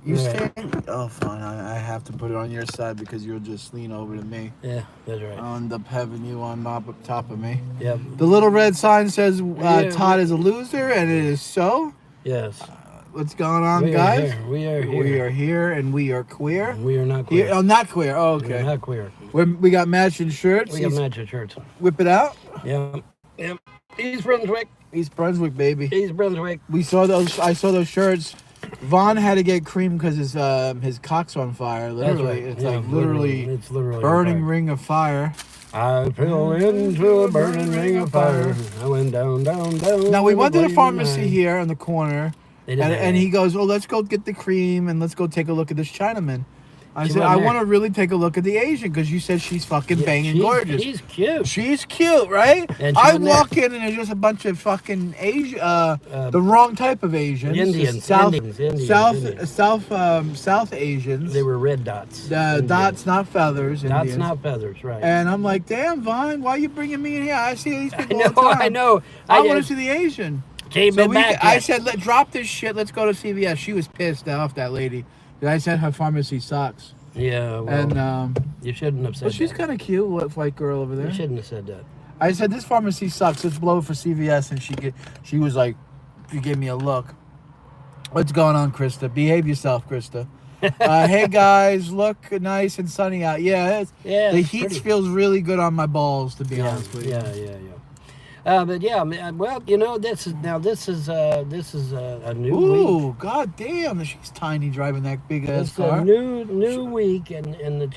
You stand. Oh, fine. I have to put it on your side because you'll just lean over to me. Yeah, that's right. I'll end up having you on top of me. Yep. The little red sign says Yeah, Todd is a loser, and it is so. Yes. What's going on, We are guys? here. We are here. We are here, and we are queer. We are not queer. Oh, not queer. Oh, We okay. are not queer. We got matching shirts. We got matching shirts. Whip it out. Yep. Yep. East Brunswick. East Brunswick, baby. East Brunswick. We saw those. I saw those shirts. Vaughn had to get cream because his cock's on fire. Literally, That's right. it's Yeah, like literally it's literally burning on fire. ring of fire. I fell into a burning ring of fire. I went down, down, down. Now we went to the blazing pharmacy line. here on the corner, They didn't have and any. he goes, "Oh, let's go get the cream and let's go take a look at this Chinaman." I She said, wasn't "I there. want to really take a look at the Asian because you said she's fucking banging gorgeous. She's cute. She's cute, right?" And she I wasn't there. walk in and there's just a bunch of fucking the wrong type of Asians. Indians, South Indians. South Asians. They were red dots. Indians. Dots, not feathers. Dots, Indians. not feathers, right. And I'm like, damn, Vaughn, why are you bringing me in here? I see these people all the time. I know. I want to see the Asian. Came So back. I said, drop this shit. Let's go to CVS. She was pissed off, that lady. I said her pharmacy sucks. Yeah, well, And you shouldn't have said well, she's that. kind of cute, white girl over there. You shouldn't have said that. I said, this pharmacy sucks. Let's blow it for CVS. And she was like, she gave me a look. What's going on, Krista? Behave yourself, Krista. Hey guys, look nice and sunny out. Yeah, Yeah, the it's heat pretty. feels really good on my balls, to be honest with you. Yeah. But yeah, well, you know, this is a new week. Ooh, god damn, she's tiny driving that big ass It's car. a new week, and the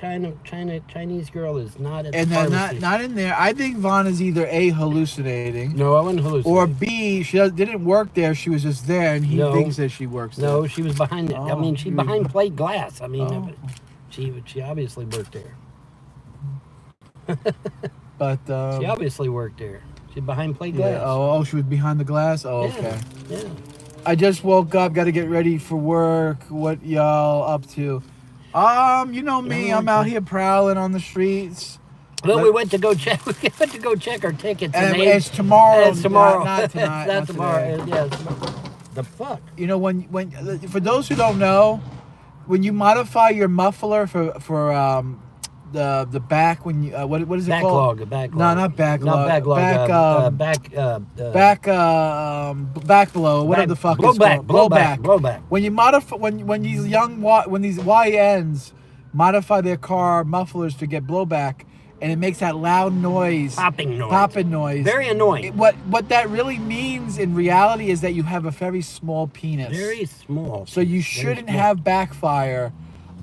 Chinese girl is not at And the they're pharmacy. not in there. I think Vaughn is either A, hallucinating, No, I wasn't hallucinating. or B, she didn't work there. She was just there, and he No. thinks that she works there. No, she was behind. I mean, she Oh, behind plate glass. I mean, Oh. she obviously worked there. But She obviously worked there. She's behind plate glass. yeah. Oh, she was behind the glass. Oh, Yeah, okay. Yeah. I just woke up. Got to get ready for work. What y'all up to? You know me. I'm out here prowling on the streets. Well, we went to go check. We went to go check our tickets. And they- it's tomorrow. It's tomorrow. Not tonight. It's not not tomorrow. today. Yeah. It's tomorrow. The fuck. You know when for those who don't know, when you modify your muffler for the back, when you what is it called? Backlog. No, not backlog. Not backlog. Back blow, whatever the fuck it's called. Blowback. When you modify when these YNs modify their car mufflers to get blowback, and it makes that loud noise, Popping noise. Very annoying. What that really means in reality is that you have a very small penis. Very small. So you shouldn't have backfire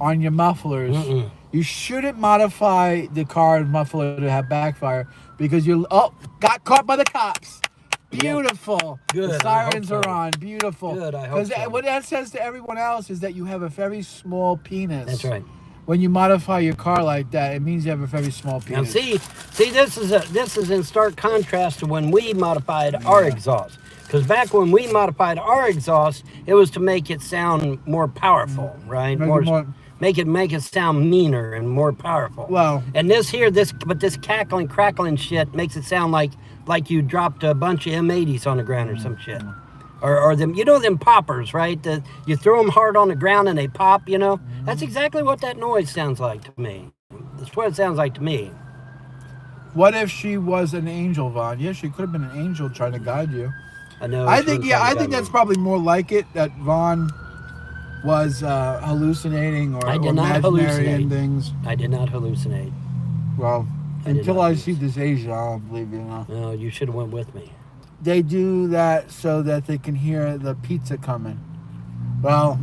on your mufflers. Mm-mm. You shouldn't modify the car muffler to have backfire because got caught by the cops. Beautiful. Good, The sirens I hope so. are on. Beautiful. Good, I hope so. What that says to everyone else is that you have a very small penis. That's right. When you modify your car like that, it means you have a very small Now penis. see, this is in stark contrast to when we modified our exhaust. Because back when we modified our exhaust, it was to make it sound more powerful, right? Make it sound meaner and more powerful. Well- and this cackling, crackling shit makes it sound like you dropped a bunch of M80s on the ground or some shit. Or them, them poppers, right? You throw them hard on the ground and they pop, That's exactly what that noise sounds like to me. That's what it sounds like to me. What if she was an angel, Vaughn? Yeah, she could have been an angel trying to guide you. I know. I think that's probably more like it, that Vaughn was hallucinating or I did not imaginary hallucinate. and things. I did not hallucinate. Well, I did until not I see this Asia, I don't believe you. No, you should have went with me. They do that so that they can hear the pizza coming. Well,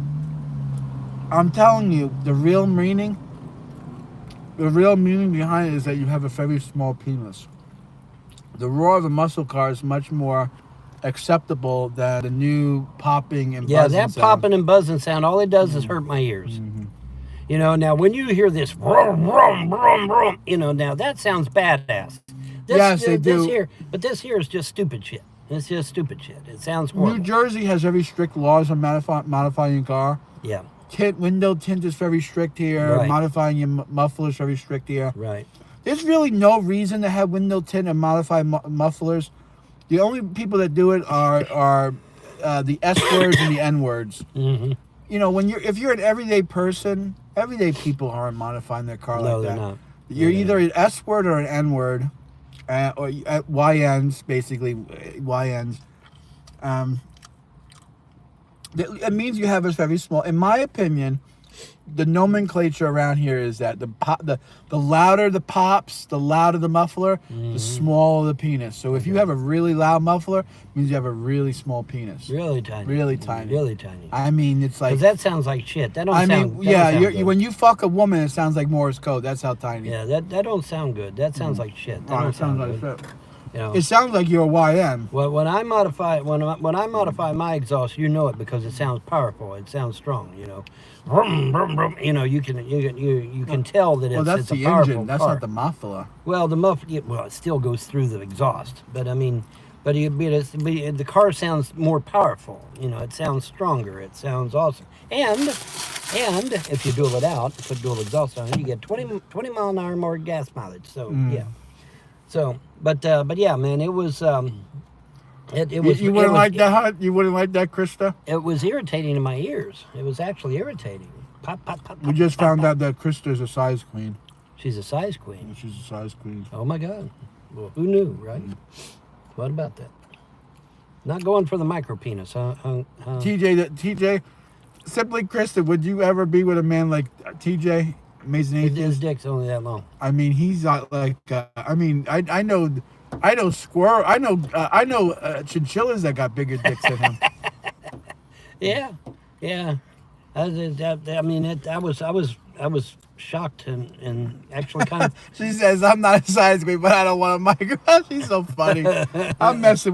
I'm telling you, the real meaning behind it is that you have a very small penis. The roar of a muscle car is much more acceptable than the new popping and buzzing that sound. popping and buzzing sound, all it does is hurt my ears. Now when you hear this vroom, vroom, vroom, vroom, now that sounds badass. Yes, they do. This here is just stupid shit. It's just stupid shit. It sounds horrible. New Jersey has very strict laws on modifying your car. Yeah, Window tint is very strict here. Right. Modifying your muffler is very strict here. right. There's really no reason to have window tint and modify mufflers. The only people that do it are the S words and the N words. Mm-hmm. if you're an everyday person, everyday people aren't modifying their car No, like they're that. not. You're No, either an S word or an N word, or YNs, basically YNs. It means you have a very small. In my opinion, the nomenclature around here is that the louder the pops, the louder the muffler, the smaller the penis. So if you have a really loud muffler, it means you have a really small penis. Really tiny. Really tiny. Really tiny. I mean, it's like. Because that sounds like shit. That don't I sound. mean, when you fuck a woman, it sounds like Morse code. That's how tiny. Yeah, that don't sound good. That sounds like shit. That don't It sounds sound like good. shit. You know. It sounds like you're a YN. Well, when I modify my exhaust, you know it because it sounds powerful. It sounds strong. You know, brum, brum, brum. You know, you can tell that Well, that's it's a the powerful engine. That's car. not the muffler. Well, it still goes through the exhaust, but I mean, the car sounds more powerful. You know, it sounds stronger. It sounds awesome. And if you dual it out, put dual exhaust on it, you get 20 mile an hour more gas mileage. So yeah. So, but yeah, man, it was. It was. You wouldn't like that, huh? You wouldn't like that, Krista? It was irritating in my ears. It was actually irritating. Pop, pop, pop. We just found out that Krista's a size queen. She's a size queen. She's a size queen. Oh my God. Well, who knew, right? What about that? Not going for the micro penis, huh? TJ, simply Krista, would you ever be with a man like TJ? Amazing His Atheist? dick's only that long. I mean, he's not like. I know squirrel. I know chinchillas that got bigger dicks than him. Yeah. I was shocked and actually kind of. She says, "I'm not a size queen, but I don't want a micro." She's so funny. I'm messing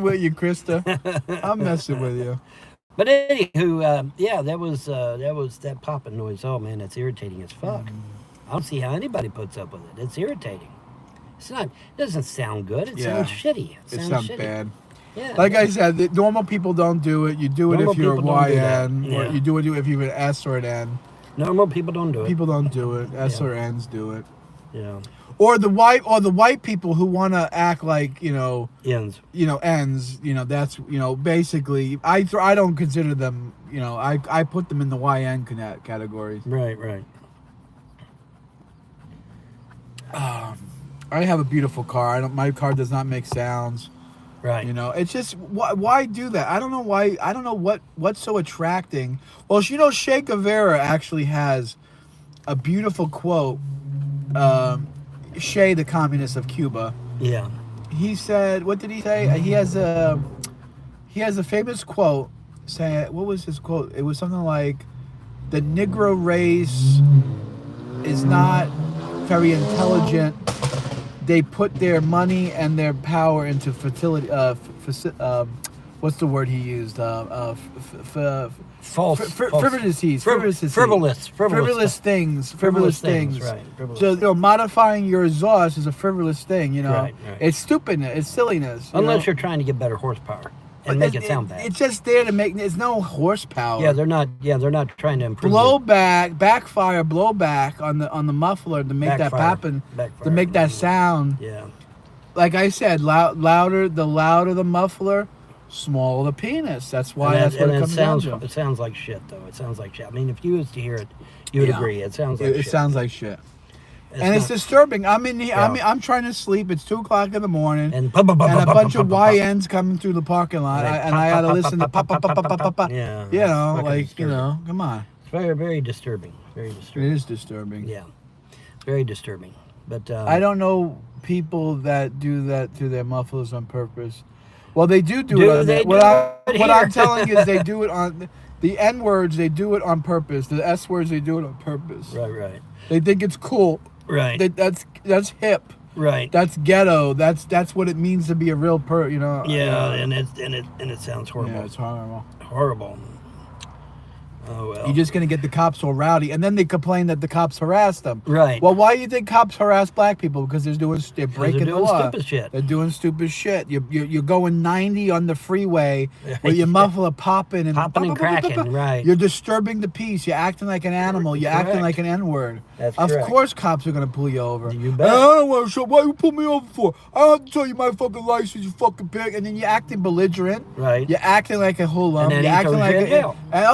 with you, Krista. I'm messing with you. But anywho, yeah, that was that popping noise. Oh man, that's irritating as fuck. I don't see how anybody puts up with it. It's irritating. It's not. It doesn't sound good. It sounds shitty. It sounds bad. Yeah. Like I said, normal people don't do it. You do it Normal if you're a people don't do that. YN, or Yeah. you do it if you're an S or an N. Normal people don't do it. People don't do it. S or N's do it. Yeah. Or the white people who want to act like Ends. N's. That's basically I don't consider them. I put them in the YN categories. Right. I have a beautiful car. My car does not make sounds. Right. It's just why do that? I don't know why. I don't know what's so attracting. Well, Che Guevara actually has a beautiful quote. Che, the communist of Cuba. Yeah. He said, what did he say? He has a famous quote saying, what was his quote? It was something like, the Negro race is not very intelligent. They put their money and their power into fertility. What's the word he used? False. Frivolities. Frivolous things. Right. So modifying your exhaust is a frivolous thing. Right. It's stupidness. It's silliness. Unless you're trying to get better horsepower and make it sound bad. It's just there to make. There's no horsepower. Yeah, they're not trying to improve. Blowback on the muffler to make that happen. To make that sound. Yeah. Like I said, louder the muffler, smaller the penis. That's why that's what it comes down to. It sounds like shit, though. It sounds like shit. I mean, if you was to hear it, you would agree. It sounds like shit. It sounds like shit. It's disturbing. I'm in here. Yeah. I'm trying to sleep. It's 2:00 in the morning, and a bunch of YNs coming through the parking lot, and I had to listen to pop. Yeah. Come on. It's very, very disturbing. Very disturbing. It is disturbing. Yeah, very disturbing. But I don't know people that do that to their mufflers on purpose. Well, they do it. What I'm telling you is they do it on the N words. They do it on purpose. The S words, they do it on purpose. Right. They think it's cool. Right. That's hip. Right. That's ghetto. That's what it means to be a real Yeah, and it sounds horrible. Yeah, it's horrible. Horrible. Oh well. You're just going to get the cops all rowdy. And then they complain that the cops harass them. Right. Well, why do you think cops harass black people? Because they're breaking the law. Stupid shit. They're doing stupid shit. You're going 90 on the freeway with your muffler popping and cracking. Right. You're disturbing the peace. You're acting like an animal. You're acting like an N-word. Of course cops are going to pull you over. You bet. I don't want to show. Why you pull me over for? I don't have to tell you my fucking license, you fucking pig. And then you're acting belligerent. Right. You're acting like a hoodlum. You're acting like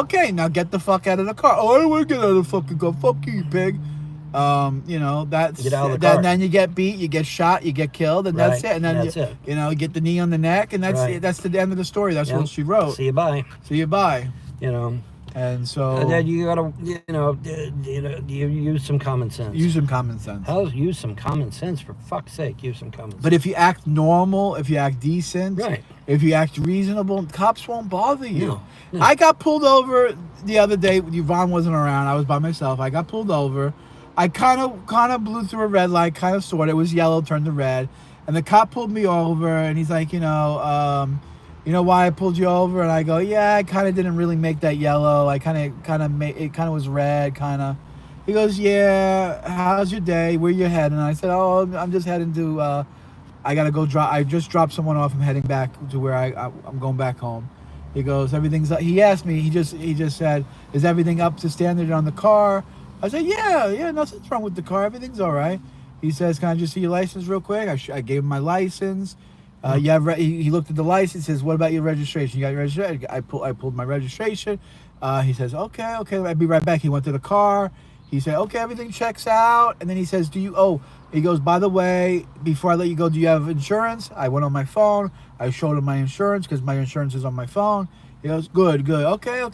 okay, now get the fuck out of the car. Oh, I don't want to get out of the fucking car. Fuck you, pig. You know, that's get out of the car. Then you get beat, you get shot, you get killed, and that's it. And then you know, you get the knee on the neck, and that's it. That's the end of the story. That's what she wrote. See you bye. See you bye. You know. And so and then you gotta, you use some common sense. Use some common sense. Use some common sense, for fuck's sake. Use some common sense. But if you act normal, if you act decent, if you act reasonable, cops won't bother you. No. I got pulled over the other day. Yvonne wasn't around. I was by myself. I got pulled over. I kind of blew through a red light, kind of sort. It was yellow, turned to red, and the cop pulled me over, and he's like, you know why I pulled you over? And I go, yeah, I kind of didn't really make that yellow. I kind of made it, kind of was red, kind of. He goes, yeah, how's your day? Where you heading? And I said, oh, I'm just heading to, I got to go drop. I just dropped someone off. I'm heading back to where I'm going back home. He goes, he asked me, he just said, is everything up to standard on the car? I said, yeah, nothing's wrong with the car. Everything's all right. He says, can I just see your license real quick? I gave him my license. He looked at the license. Says, "What about your registration? You got your registration?" I pulled my registration. He says, "Okay, I'll be right back." He went to the car. He said, "Okay, everything checks out." And then he says, he goes, "By the way, before I let you go, do you have insurance?" I went on my phone. I showed him my insurance because my insurance is on my phone. He goes, "Good. Okay."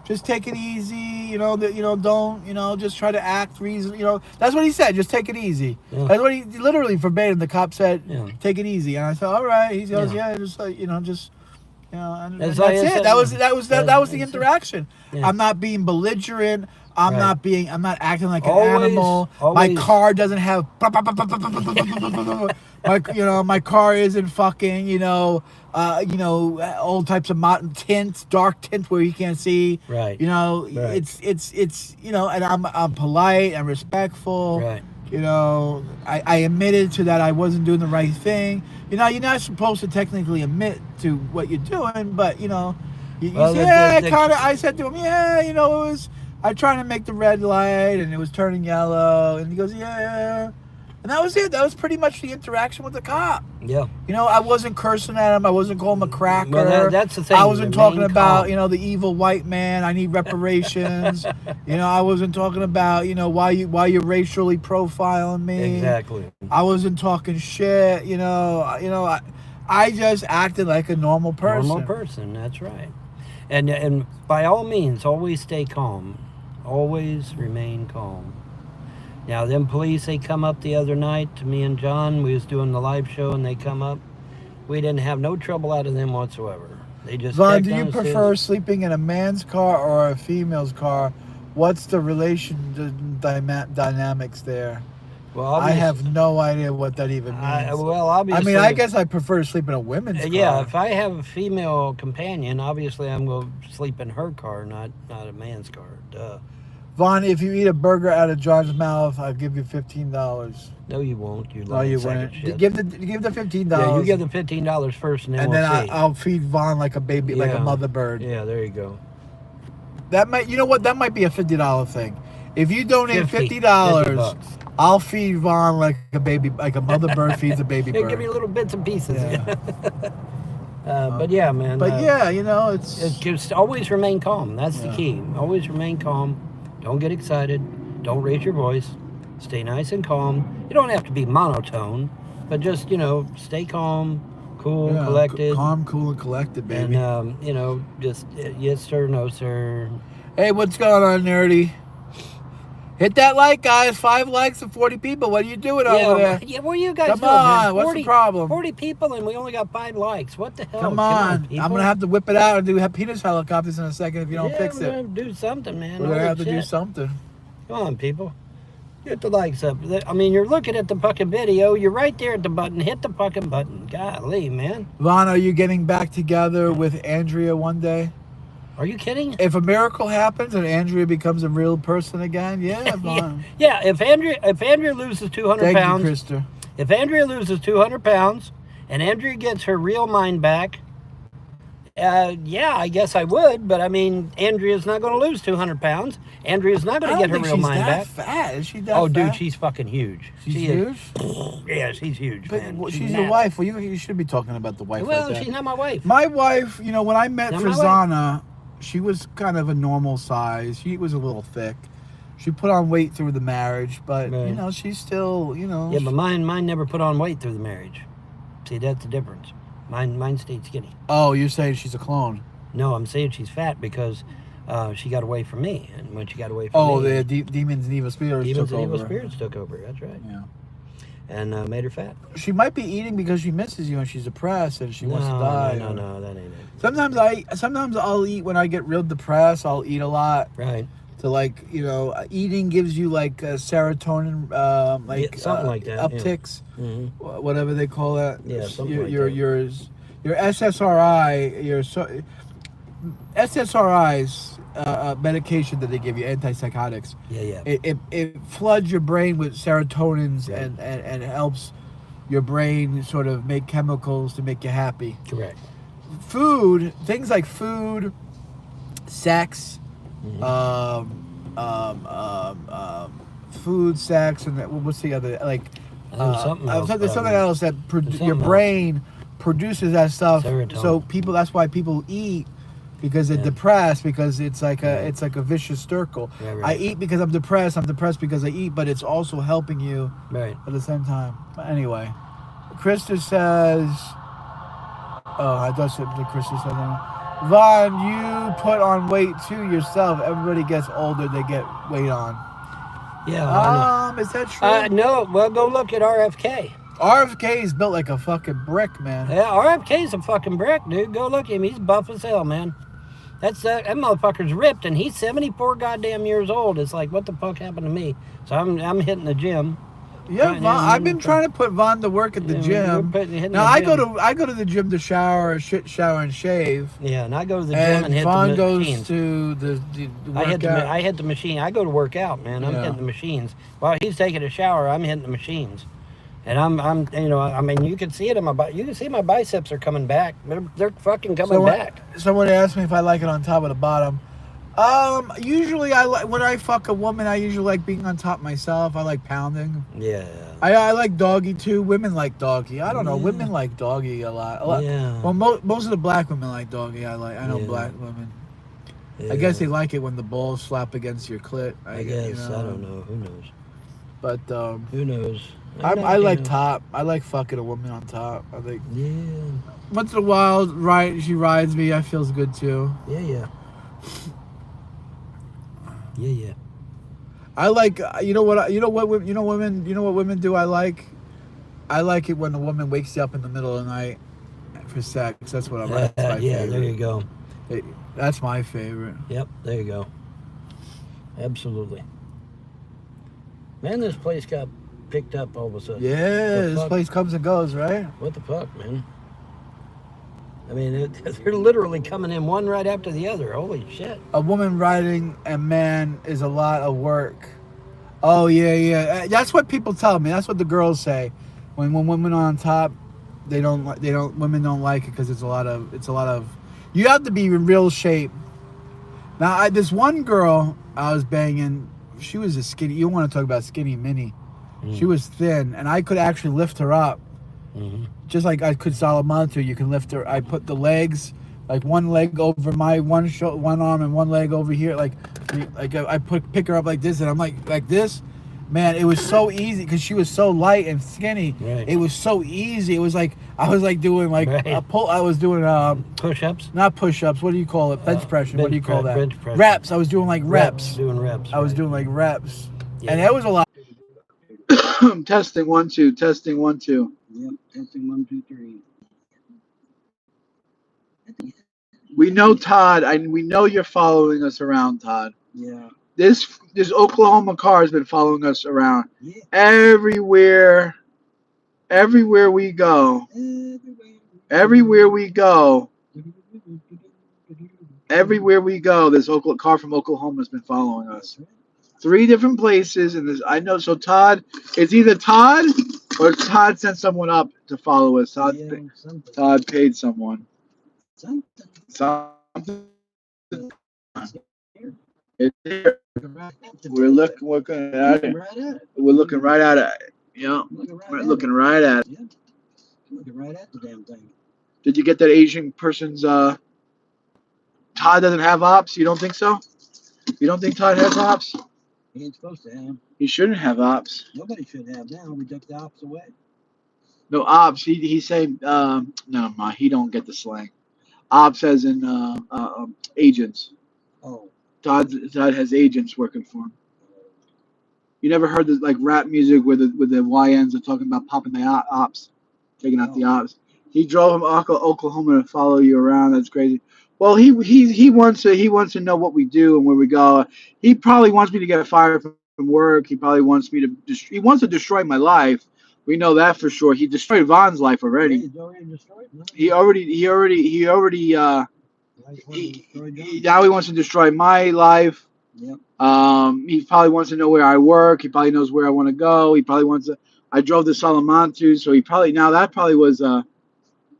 Just take it easy, don't, just try to act reasonable, that's what he said, just take it easy. Yeah. That's what he literally verbatim, the cop said, take it easy. And I said, all right. He goes, just and that's it. That was the interaction. Yeah. I'm not being belligerent. I'm not acting like an animal. My car doesn't have my car isn't fucking, all types of tints, dark tints where you can't see. Right. It's and I'm polite and respectful. Right. I admitted to that I wasn't doing the right thing. You're not supposed to technically admit to what you're doing, but I said to him, it was. I tried to make the red light, and it was turning yellow. And he goes, yeah. And that was it. That was pretty much the interaction with the cop. Yeah. I wasn't cursing at him. I wasn't calling him a cracker. Well, that's the thing. I wasn't talking about, the evil white man. I need reparations. I wasn't talking about, why you're racially profiling me. Exactly. I wasn't talking shit. I just acted like a normal person. Normal person. That's right. And by all means, always stay calm. Always remain calm. Now, them police, they come up the other night to me and John. We was doing the live show, and they come up. We didn't have no trouble out of them whatsoever. They just. Vaughn, do you prefer sleeping in a man's car or a female's car? What's the dynamics there? Well, I have no idea what that even means. Obviously. I guess I prefer to sleep in a women's car. Yeah, if I have a female companion, obviously I'm going to sleep in her car, not a man's car. Duh. Vaughn, if you eat a burger out of John's mouth, I'll give you $15. No, you won't. You won't. Give the $15. Yeah, you give the $15 first, and then I'll feed Vaughn like a baby, like a mother bird. Yeah, there you go. That might be a $50 thing. If you donate $50, I'll feed Vaughn like a baby, like a mother bird feeds a baby bird. Give me little bits and pieces. Yeah. But yeah, man. But it's just always remain calm. That's the key. Always remain calm. Don't get excited. Don't raise your voice. Stay nice and calm. You don't have to be monotone, but just stay calm, cool, collected. Calm, cool, and collected, baby. And just yes sir, no sir. Hey, what's going on, nerdy? Hit that like, guys. 5 likes and 40 people. What are you doing over there? Yeah, what are you guys doing? Come on, man? What's the problem? 40 people and we only got 5 likes. What the hell? Come on. I'm going to have to whip it out and do penis helicopters in a second if you don't fix it. We're going to do something, man. We're going to have to do something. Come on, people. Get the likes up. I mean, you're looking at the fucking video. You're right there at the button. Hit the fucking button. Golly, man. Vaughn, are you getting back together with Andrea one day? Are you kidding? If a miracle happens and Andrea becomes a real person again, yeah, Vaughn. Yeah. If Andrea loses 200 Thank pounds, you, Krista. if Andrea loses 200 pounds, and Andrea gets her real mind back, yeah, I guess I would. But I mean, Andrea's not going to lose 200 pounds. Andrea's not going to get her real mind back. Fat. Is she that Oh, fat? dude, she's fucking huge. She's She huge? Yeah, she's huge, But man. she's massive. your wife. Well, you should be talking about the wife Well, like that. she's not my wife. My wife, you know, when I met Not my wife. Frizana, she was kind of a normal size. She was a little thick. She put on weight through the marriage, but, Right. you know, she's still, you know. Yeah, but mine never put on weight through the marriage. See, that's the difference. Mine stayed skinny. Oh, you're saying she's a clone. No, I'm saying she's fat because she got away from me, and when she got away from me, The demons and evil spirits demons took and evil over. spirits took over. That's right, Yeah. and made her fat. She might be eating because she misses you and she's depressed and she wants to die. No, that ain't it. Sometimes I'll eat when I get real depressed. I'll eat a lot Right. to, like, you know, eating gives you like serotonin, Yeah, something like that, yeah. upticks, Mm-hmm. whatever they call that. Yeah, something like your, that. your SSRI, SSRIs medication that they give you, antipsychotics. Yeah. It floods your brain with serotonins Right. and helps your brain sort of make chemicals to make you happy. Correct. Food, things like food, sex, Mm-hmm. food, sex, and what's the other, like, There's something else. there's something else that There's your something else. brain produces that stuff. Serotonin. So that's why people eat, because they're Yeah. depressed, because it's like Right. a vicious circle. Yeah, I right. eat because I'm depressed because I eat, but it's also helping you Right. at the same time. But anyway, Krista says, oh, I thought Krista said that. Vaughn, you put on weight too yourself. Everybody gets older, they get weight on. Yeah. I Is that true? know. No. Well, go look at RFK. RFK is built like a fucking brick, man. Yeah, RFK's a fucking brick, dude. Go look at him. He's buff as hell, man. That motherfucker's ripped, and he's 74 goddamn years old. It's like, what the fuck happened to me? So I'm hitting the gym. Yeah, Right, Vaughn, yeah, I've been trying to put Vaughn to work at the gym. Hitting Now the gym. I go to the gym to shower, shower and shave. Yeah, and I go to the gym and hit Vaughn the goes machines. to the workout. I hit the machine. I go to work out, man. I'm Yeah. hitting the machines. While he's taking a shower, I'm hitting the machines. And I'm you know, I mean, you can see it in my you can see my biceps are coming back. They're fucking coming back. Someone asked me if I like it on top or the bottom. Usually when I fuck a woman, I usually like being on top myself. I like pounding. Yeah. I like doggy too. Women like doggy. I don't know. Yeah. Women like doggy a lot. Yeah. Well, most of the black women like doggy. I know Yeah. black women. Yeah. I guess they like it when the balls slap against your clit. I guess. I don't know. Who knows? But Who knows? I like top. I like fucking a woman on top. I think Yeah. once in a while, she rides me. I feels good too. Yeah. I like what women do. I like it when a woman wakes you up in the middle of the night for sex. That's what I'm. That's my Yeah. favorite. There you go. That's my favorite. Yep. There you go. Absolutely. Man, this place got picked up all of a sudden. Yeah, The this fuck? place comes and goes, right? What the fuck, man? I mean, they're literally coming in one right after the other. Holy shit. A woman riding a man is a lot of work. Oh yeah. That's what people tell me. That's what the girls say. When women are on top, women don't like it because it's a lot of. You have to be in real shape. Now, this one girl I was banging, she was a skinny. You want to talk about skinny mini? She was thin, and I could actually lift her up. Mm-hmm. Just like I could Salamanca, you can lift her. I put the legs, like one leg over my one arm and one leg over here. Like I pick her up like this, and I'm like this. Man, it was so easy because she was so light and skinny. Right. It was so easy. It was like I was like doing like Right. a pull. I was doing Push-ups? not push-ups. What do you call it? Bench press. What do you call that? bench press. Reps. I was doing like reps. Doing reps. I was right. doing like reps, Yeah. and that was a lot. Testing 1 2. Testing 1 2. Yep. Testing 1 2 3. We know Todd. We know you're following us around, Todd. Yeah. This Oklahoma car has been following us around Yeah. everywhere we go. Everywhere we go, Everywhere we go, this car from Oklahoma has been following us. 3 different places, and this I know. So Todd, it's either Todd or Todd sent someone up to follow us. Todd paid someone. Something. It's here. We're looking at it. We're looking right at it. Yeah, we're looking right at it. Looking right at the damn thing. Did you get that Asian person's? Todd doesn't have ops. You don't think so? You don't think Todd has ops? He ain't supposed to have. He shouldn't have ops. Nobody should have now. We took the ops away. No ops. He's saying no, he don't get the slang. Ops as in agents. Oh. Todd has agents working for him. You never heard the like rap music where the YNs are talking about popping the ops, taking out the ops. He drove him Oklahoma to follow you around. That's crazy. Well, he wants to know what we do and where we go. He probably wants me to get fired from work. He probably wants me to he wants to destroy my life. We know that for sure. He destroyed Von's life already. He's already destroyed. No. He already now he wants to destroy my life. Yep. He probably wants to know where I work. He probably knows where I want to go. He probably wants to. I drove to Salamanca, so he probably was.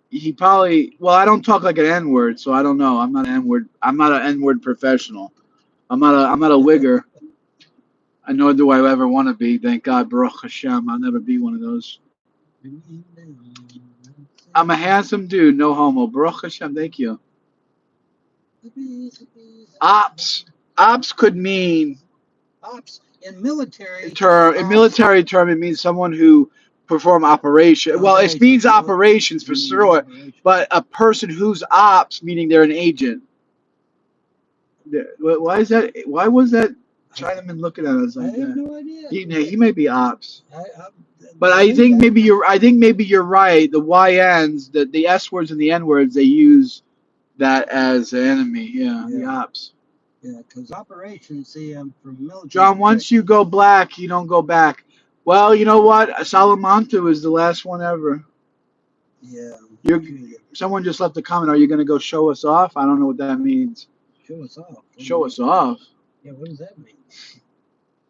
He probably. Well, I don't talk like an N word, so I don't know. I'm not an N word. I'm not an N word professional. I'm not a wigger. And nor do I ever want to be. Thank God, Baruch Hashem. I'll never be one of those. I'm a handsome dude, no homo. Baruch Hashem. Thank you. Ops could mean in military term. In military term, it means someone who perform operation. Well, it means operations for sure, but a person who's ops, meaning they're an agent. Why is that? Why was that Chinaman looking at us like that? I have no idea. He may be ops. But I think maybe you're right. The YNs, the S words and the N words, they use that as an enemy. Yeah. The ops. Yeah, because operations, see, I'm from military. John, once you go black, you don't go back. Well, you know what? Salamanca is the last one ever. Yeah. Someone just left a comment. Are you going to go show us off? I don't know what that means. Show us off. Show us off. Yeah, what does that mean?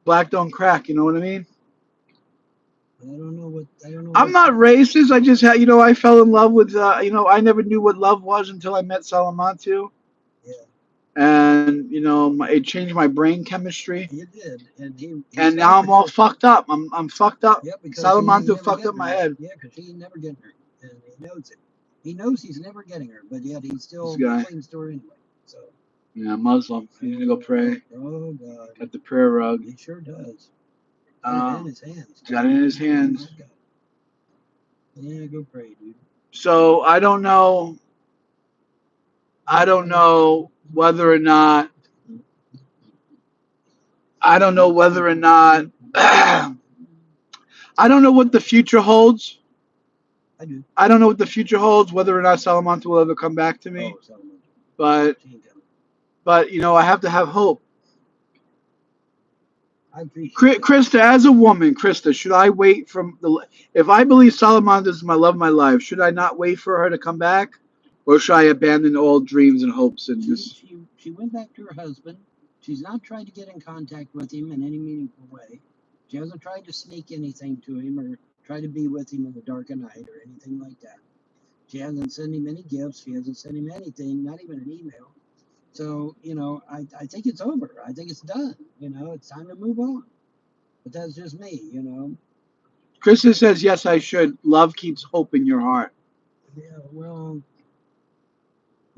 Black don't crack. You know what I mean? I don't know. I'm not racist. I just had, I fell in love with, I never knew what love was until I met Salamanca. Yeah. And it changed my brain chemistry. It did, and now I'm all fucked up. I'm fucked up. Yeah, because Salamanca fucked up my head. Yeah, because he never getting her, and he knows it. He knows he's never getting her, but yet he's still playing story anyway. So. Yeah, Muslim. He's gonna go pray. Oh God. Got the prayer rug. He sure does. Got it in his hands. Got it in his hands. Yeah, go pray, dude. So I don't know whether or not. I don't know what the future holds. I do. I don't know what the future holds, whether or not Salamanca will ever come back to me. But I have to have hope. I appreciate Krista, as a woman, should I wait if I believe Salamanca is my love of my life, should I not wait for her to come back? Or should I abandon all dreams and hopes and just... She went back to her husband. She's not tried to get in contact with him in any meaningful way. She hasn't tried to sneak anything to him or try to be with him in the dark of night or anything like that. She hasn't sent him any gifts. She hasn't sent him anything, not even an email. So, I think it's over. I think it's done. It's time to move on. But that's just me, Krista says, yes, I should. Love keeps hope in your heart. Yeah, well...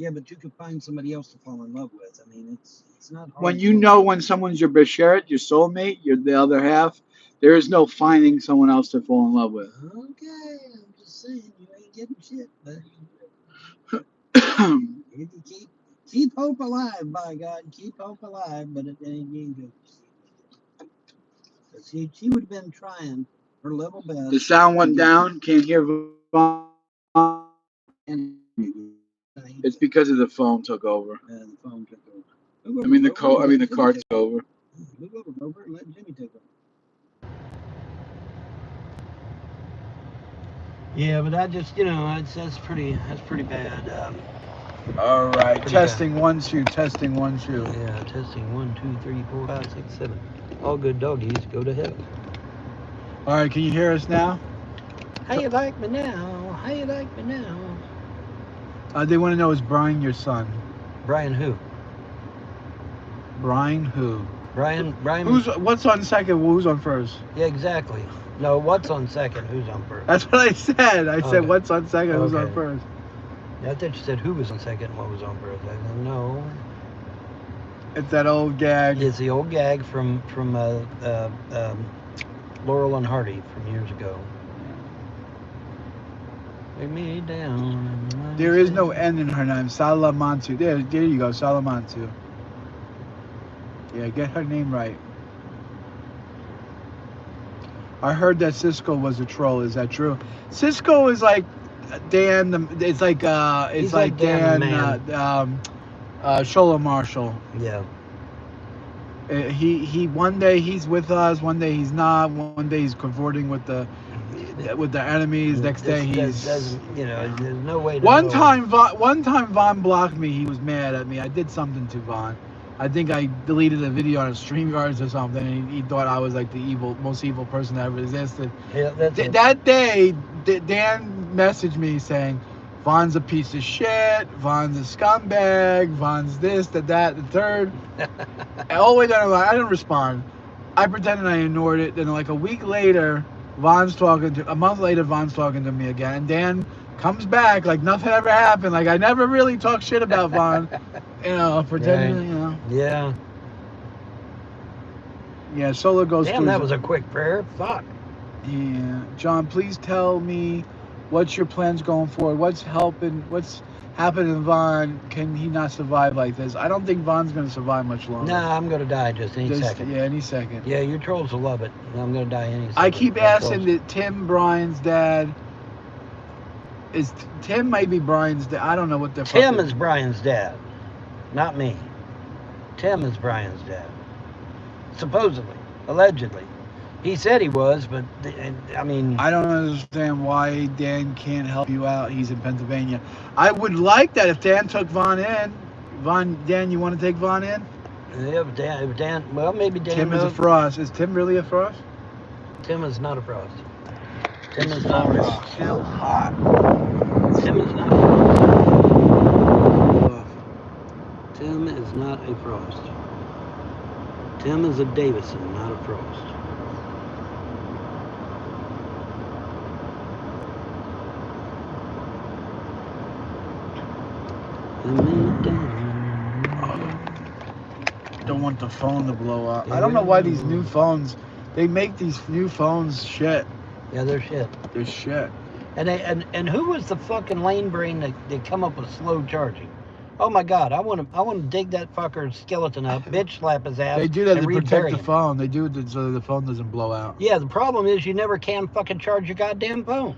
Yeah, but you could find somebody else to fall in love with. I mean, it's not hard. When someone's your besheret, your soulmate, you're the other half, there is no finding someone else to fall in love with. Okay, I'm just saying, you ain't getting shit, but you can keep hope alive, by God. Keep hope alive, but it ain't good. She would have been trying her level best. The sound went down. Can't hear. It's because of the phone took over. The phone took over. The car took over. Move over, Rover, and let Jimmy take over. Yeah, but that just, that's pretty bad. All right, Pretty testing 1 2, testing 1 2. Yeah, testing 1, 2, 3, 4, 5, 6, 7. All good doggies go to heaven. All right, can you hear us now? How you like me now? How you like me now? They want to know, is Brian your son? Brian who? Brian who? Brian. What's on second? Who's on first? Yeah, exactly. No, what's on second? Who's on first? That's what I said. I said, Okay. what's on second? Who's on Okay. first? I thought you said who was on second and what was on first. I said, no. It's that old gag. It's the old gag from Laurel and Hardy from years ago. Lay me down. There is no N in her name. Salamantu. There you go. Salamantu. Yeah, get her name right. I heard that Cisco was a troll. Is that true? Cisco is like Dan. It's like He's like Dan Shola Marshall. Yeah. He one day he's with us, one day he's not. One day he's cavorting with the enemies. Next day he's. There's no way to One know. time Vaughn blocked me. He was mad at me. I did something to Vaughn. I think I deleted a video on StreamYards or something. And he thought I was like the most evil person that ever existed. Yeah, That day, Dan messaged me saying, Vaughn's a piece of shit, Vaughn's a scumbag, Vaughn's this, that, the third. All the way down the line, I didn't respond. I pretended I ignored it. Then like a month later, Vaughn's talking to me again. And Dan comes back like nothing ever happened. Like I never really talked shit about Vaughn. Pretending, Right. Yeah. Yeah, Solo goes Damn, through. that was a quick prayer. Fuck. Yeah. John, please tell me what's your plans going forward? What's happening to Vaughn? Can he not survive like this? I don't think Vaughn's going to survive much longer. Nah, I'm going to die just any second. Yeah, any second. Yeah, your trolls will love it. I'm going to die any second. I keep asking that Tim, Brian's dad. Tim might be Brian's dad. I don't know what the fuck. Tim is Brian's dad, not me. Tim is Brian's dad. Supposedly. Allegedly. He said he was, but I mean... I don't understand why Dan can't help you out. He's in Pennsylvania. I would like that if Dan took Vaughn in. Dan, you want to take Vaughn in? Yeah, but Dan, well, maybe Dan... Tim is a frost. Is Tim really a frost? Tim is not a frost. Tim is not a frost. Still hot. Tim is not a frost. Tim is not a frost. Tim is a Davison, not a frost. Don't want the phone to blow up. I don't know why these new phones, they make these new phones shit. Yeah, they're shit. They're shit. And who was the fucking lane brain that come up with slow charging? Oh my God, I want to dig that fucker's skeleton up, bitch slap his ass. They do that and to protect rebury the him. phone. They do it so the phone doesn't blow out. Yeah, the problem is you never can fucking charge your goddamn phone.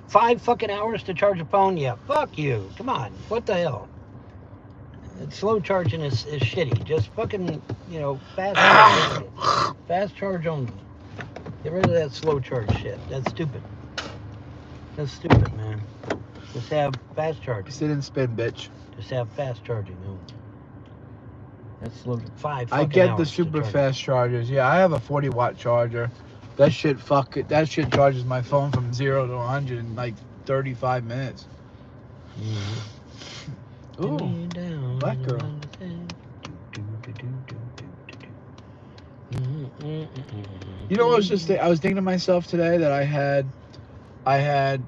5 fucking hours to charge a phone? Yeah, fuck you. Come on, what the hell? Slow charging is shitty. Just fucking, fast charge only. Get rid of that slow charge shit. That's stupid. That's stupid, man. Just have fast charging. Sit and spin, bitch. Just have fast charging only. That's slow. 5 I fucking get the hours to super charge. fast chargers. Yeah, I have a 40-watt charger. That shit charges my phone from 0 to 100 in like 35 minutes. Mm-hmm. Ooh, black girl. You know, I was thinking to myself today that I had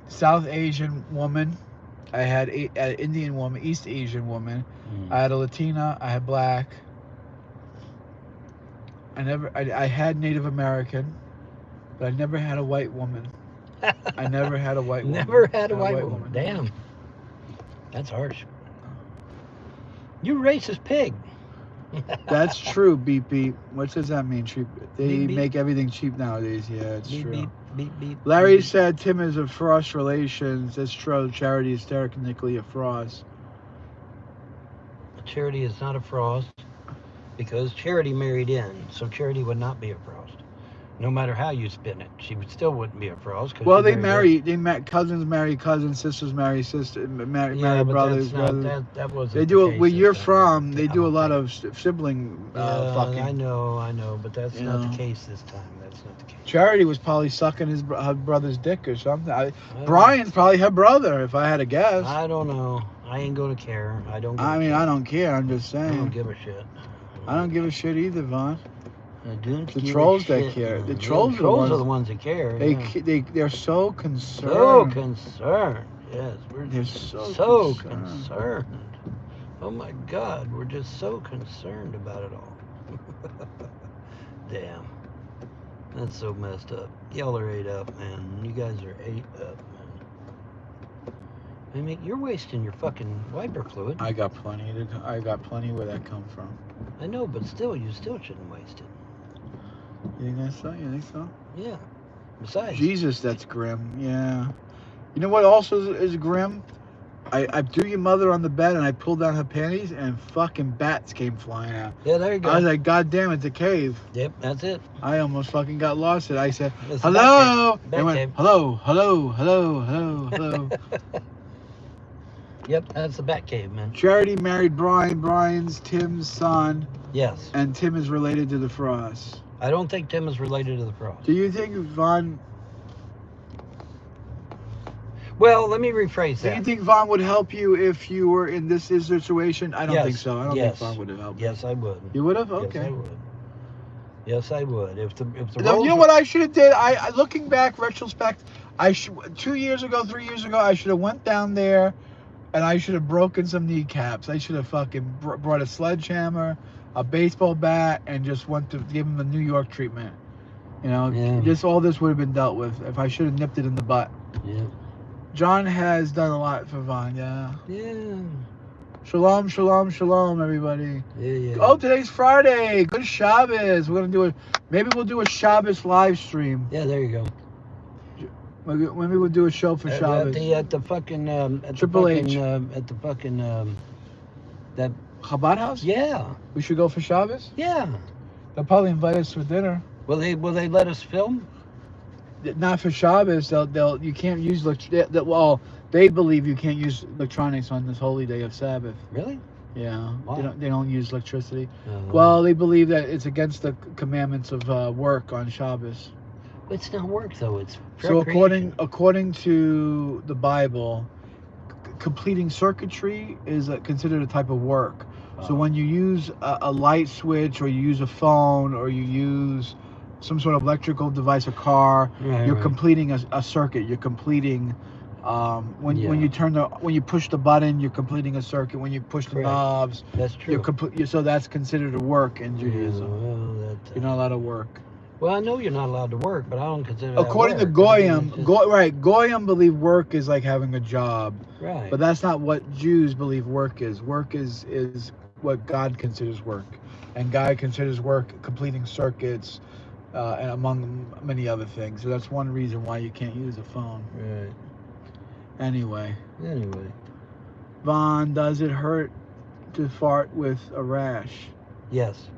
South Asian woman, I had an Indian woman, East Asian woman, I had a Latina, I had black. I had Native American, but I never had a white woman. I never had a white woman. Never had a white woman. Damn. That's harsh. You racist pig. That's true, beep beep. What does that mean? Cheap. They Beep, beep. make everything cheap nowadays. Yeah, it's Beep, true. beep, beep, beep, Larry beep. said Tim is a frost relations. That's true. Charity is technically a frost. Charity is not a frost because Charity married in, so Charity would not be a frost. No matter how you spin it, she still wouldn't be a frost. Well, they met cousins, marry cousins, sisters, marry sister, marry Yeah, but brothers, that's not brothers. that wasn't. They do the it case where this you're time. from. They I do a don't lot think. of sibling Yeah, fucking. I know, but that's You not know. the case this time. That's not the case. Charity was probably sucking her brother's dick or something. don't- Brian's probably her brother, if I had to guess. I don't know. I ain't gonna care. I don't. I mean, I don't care. I'm just saying. I don't give a shit. I don't give a shit either, Vaughn. I don't The give trolls a shit, that care. man. The Yeah, trolls are the ones that care. Yeah. They're so concerned. So concerned. Yes, we're They're just so so concerned. concerned. Oh my God, we're just so concerned about it all. Damn. That's so messed up. Y'all are ate up, man. You guys are ate up, man. I mean, you're wasting your fucking wiper fluid. I got plenty. I got plenty where that come from. I know, but still, you still shouldn't waste it. You think so? You think so? Yeah. Besides, Jesus, that's grim. Yeah. You know what also is grim? I threw your mother on the bed and I pulled down her panties and fucking bats came flying out. yeah, there you go. I was like, God damn, it's a cave. Yep, that's it. I almost fucking got lost. I said, It's a hello. bat They went, cave. hello, hello, hello, hello, hello. Yep, that's the bat cave, man. Charity married Brian. Brian's Tim's son, Yes. and Tim is related to the Frosts. I don't think Tim is related to the Frost. Do you think Vaughn? Well, let me rephrase Do that. you think Vaughn would help you if you were in this situation? I don't Yes. think so. I don't Yes. think Vaughn would have helped. Yes, I would. You would have? Yes, Okay. I would. Yes, I would. If the No, roles you know were- what I should have did? I looking back, retrospect, 2 years ago, 3 years ago, I should have went down there, and I should have broken some kneecaps. I should have fucking brought a sledgehammer, a baseball bat, and just went to give him the New York treatment. You know, Yeah. all this would have been dealt with if I should have nipped it in the butt. Yeah. John has done a lot for Vaughn. Yeah. Yeah. Shalom, shalom, shalom, everybody. Yeah. Oh, today's Friday. Good Shabbos. We're gonna maybe we'll do a Shabbos live stream. Yeah, there you go. Maybe we'll do a show for Shabbos. At the fucking Triple H. at the fucking that Chabad house? yeah. We should go for Shabbos? Yeah. They'll probably invite us for dinner. Will they let us film? Not for Shabbos. You can't use they believe you can't use electronics on this holy day of Sabbath. Really? Yeah. Why? They don't use electricity. Oh. Well, they believe that it's against the commandments of work on Shabbos. It's not work though. It's So recreation. according to the Bible, completing circuitry is considered a type of work. So when you use a light switch, or you use a phone, or you use some sort of electrical device, a car, you're Right. completing a circuit. You're completing when Yeah. when you push the button, you're completing a circuit. When you push the Correct. knobs, That's true. so that's considered a work in Judaism. Yeah, well, You're not allowed to work. well, I know you're not allowed to work, but I don't consider that According to work. Goyim, I mean, it's Goyim believe work is like having a job, right. but that's not what Jews believe work is. Work is what God considers work, and God considers work completing circuits, and among many other things. So that's one reason why you can't use a phone. Right. Anyway, Anyway. does it hurt to fart with a rash? Yes.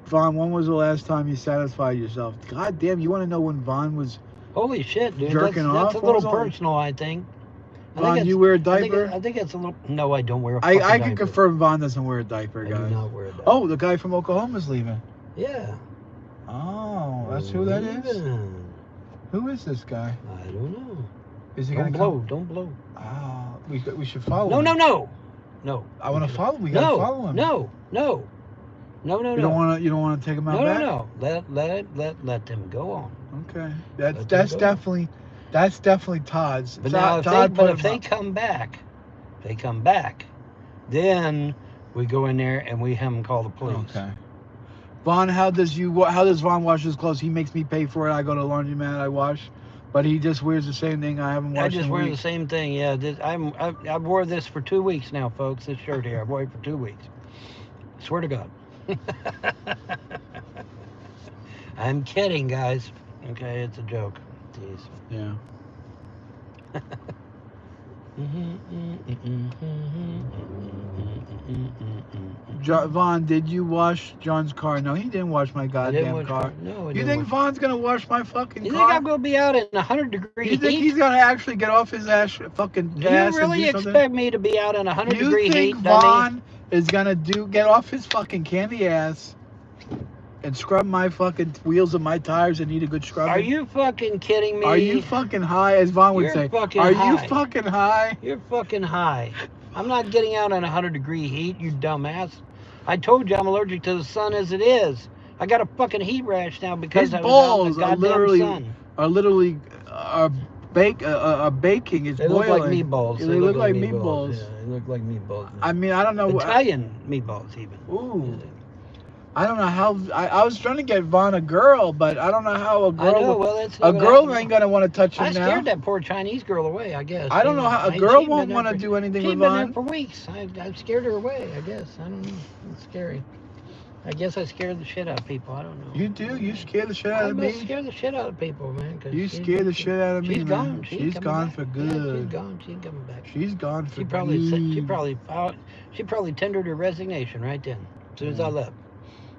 Vaughn, when was the last time you satisfied yourself? God damn, you want to know when Vaughn was Holy shit, dude. Jerking that's off? a What little was all- personal, I think. Vaughn, you wear a diaper? I think it's a little. No, I don't wear a fucking I can diaper. confirm Vaughn doesn't wear a diaper, I do guys. not wear a diaper. Oh, the guy from Oklahoma's leaving. Yeah. Oh, that's who that is? Leaving. Who is this guy? I don't know. Is he Don't gonna blow. come? Don't blow. Oh, we should follow No, him. no. No. I want to follow him. We gotta follow him. No. You don't want to take him out No, back? no. Let them go on. Okay. Let That's him go. definitely Todd's. But now, Todd put if him they up. come back, then we go in there and we have them call the police. Okay. Vaughn, how does Vaughn wash his clothes? He makes me pay for it. I go to laundromat, I wash, but he just wears the same thing. I haven't washed. I just in wear the weeks. same thing. Yeah, I wore this for 2 weeks now, folks. This shirt here, I wore it for 2 weeks. Swear to God. I'm kidding, guys. Okay, it's a joke. Jeez. Yeah. Vaughn, did you wash John's car? No, he didn't wash my I didn't goddamn wash car. No, I You didn't think wash. Vaughn's gonna wash my fucking You car? think I'm gonna be out in 100-degree You think heat? he's gonna actually get off his ass, fucking Do you ass really and do something? expect me to be out in 100-degree You think heat, dummy? Vaughn is gonna get off his fucking candy ass and scrub my fucking wheels of my tires and need a good scrubbing? Are you fucking kidding me? Are you fucking high, as Vaughn would You're say? fucking Are high. you fucking high? You're fucking high. I'm not getting out in 100-degree heat, you dumbass. I told you I'm allergic to the sun as it is. I got a fucking heat rash now because His I was out in balls the are goddamn literally sun. baking. It's They boiling. look like meatballs. Yeah, they look like meatballs. Yeah, they look like meatballs. I mean, I don't know. Italian meatballs, even. Ooh. Yeah. I don't know how. I was trying to get Vaughn a girl, but I don't know how a girl. I know. Well, that's a girl ain't gonna want to touch him I now. scared that poor Chinese girl away, I guess. I don't know how a girl won't want to do anything with She's been Vaughn. there for weeks. I scared her away, I guess. I don't know. It's scary. I guess I scared the shit out of people. I don't know. You do? You scare the shit out of me? I scare the shit out of people, man. You scare the shit out of me, She's man. gone. She's gone for good. Yeah, she's gone. She ain't coming back. She's gone for She probably tendered her resignation right then. As soon as I left.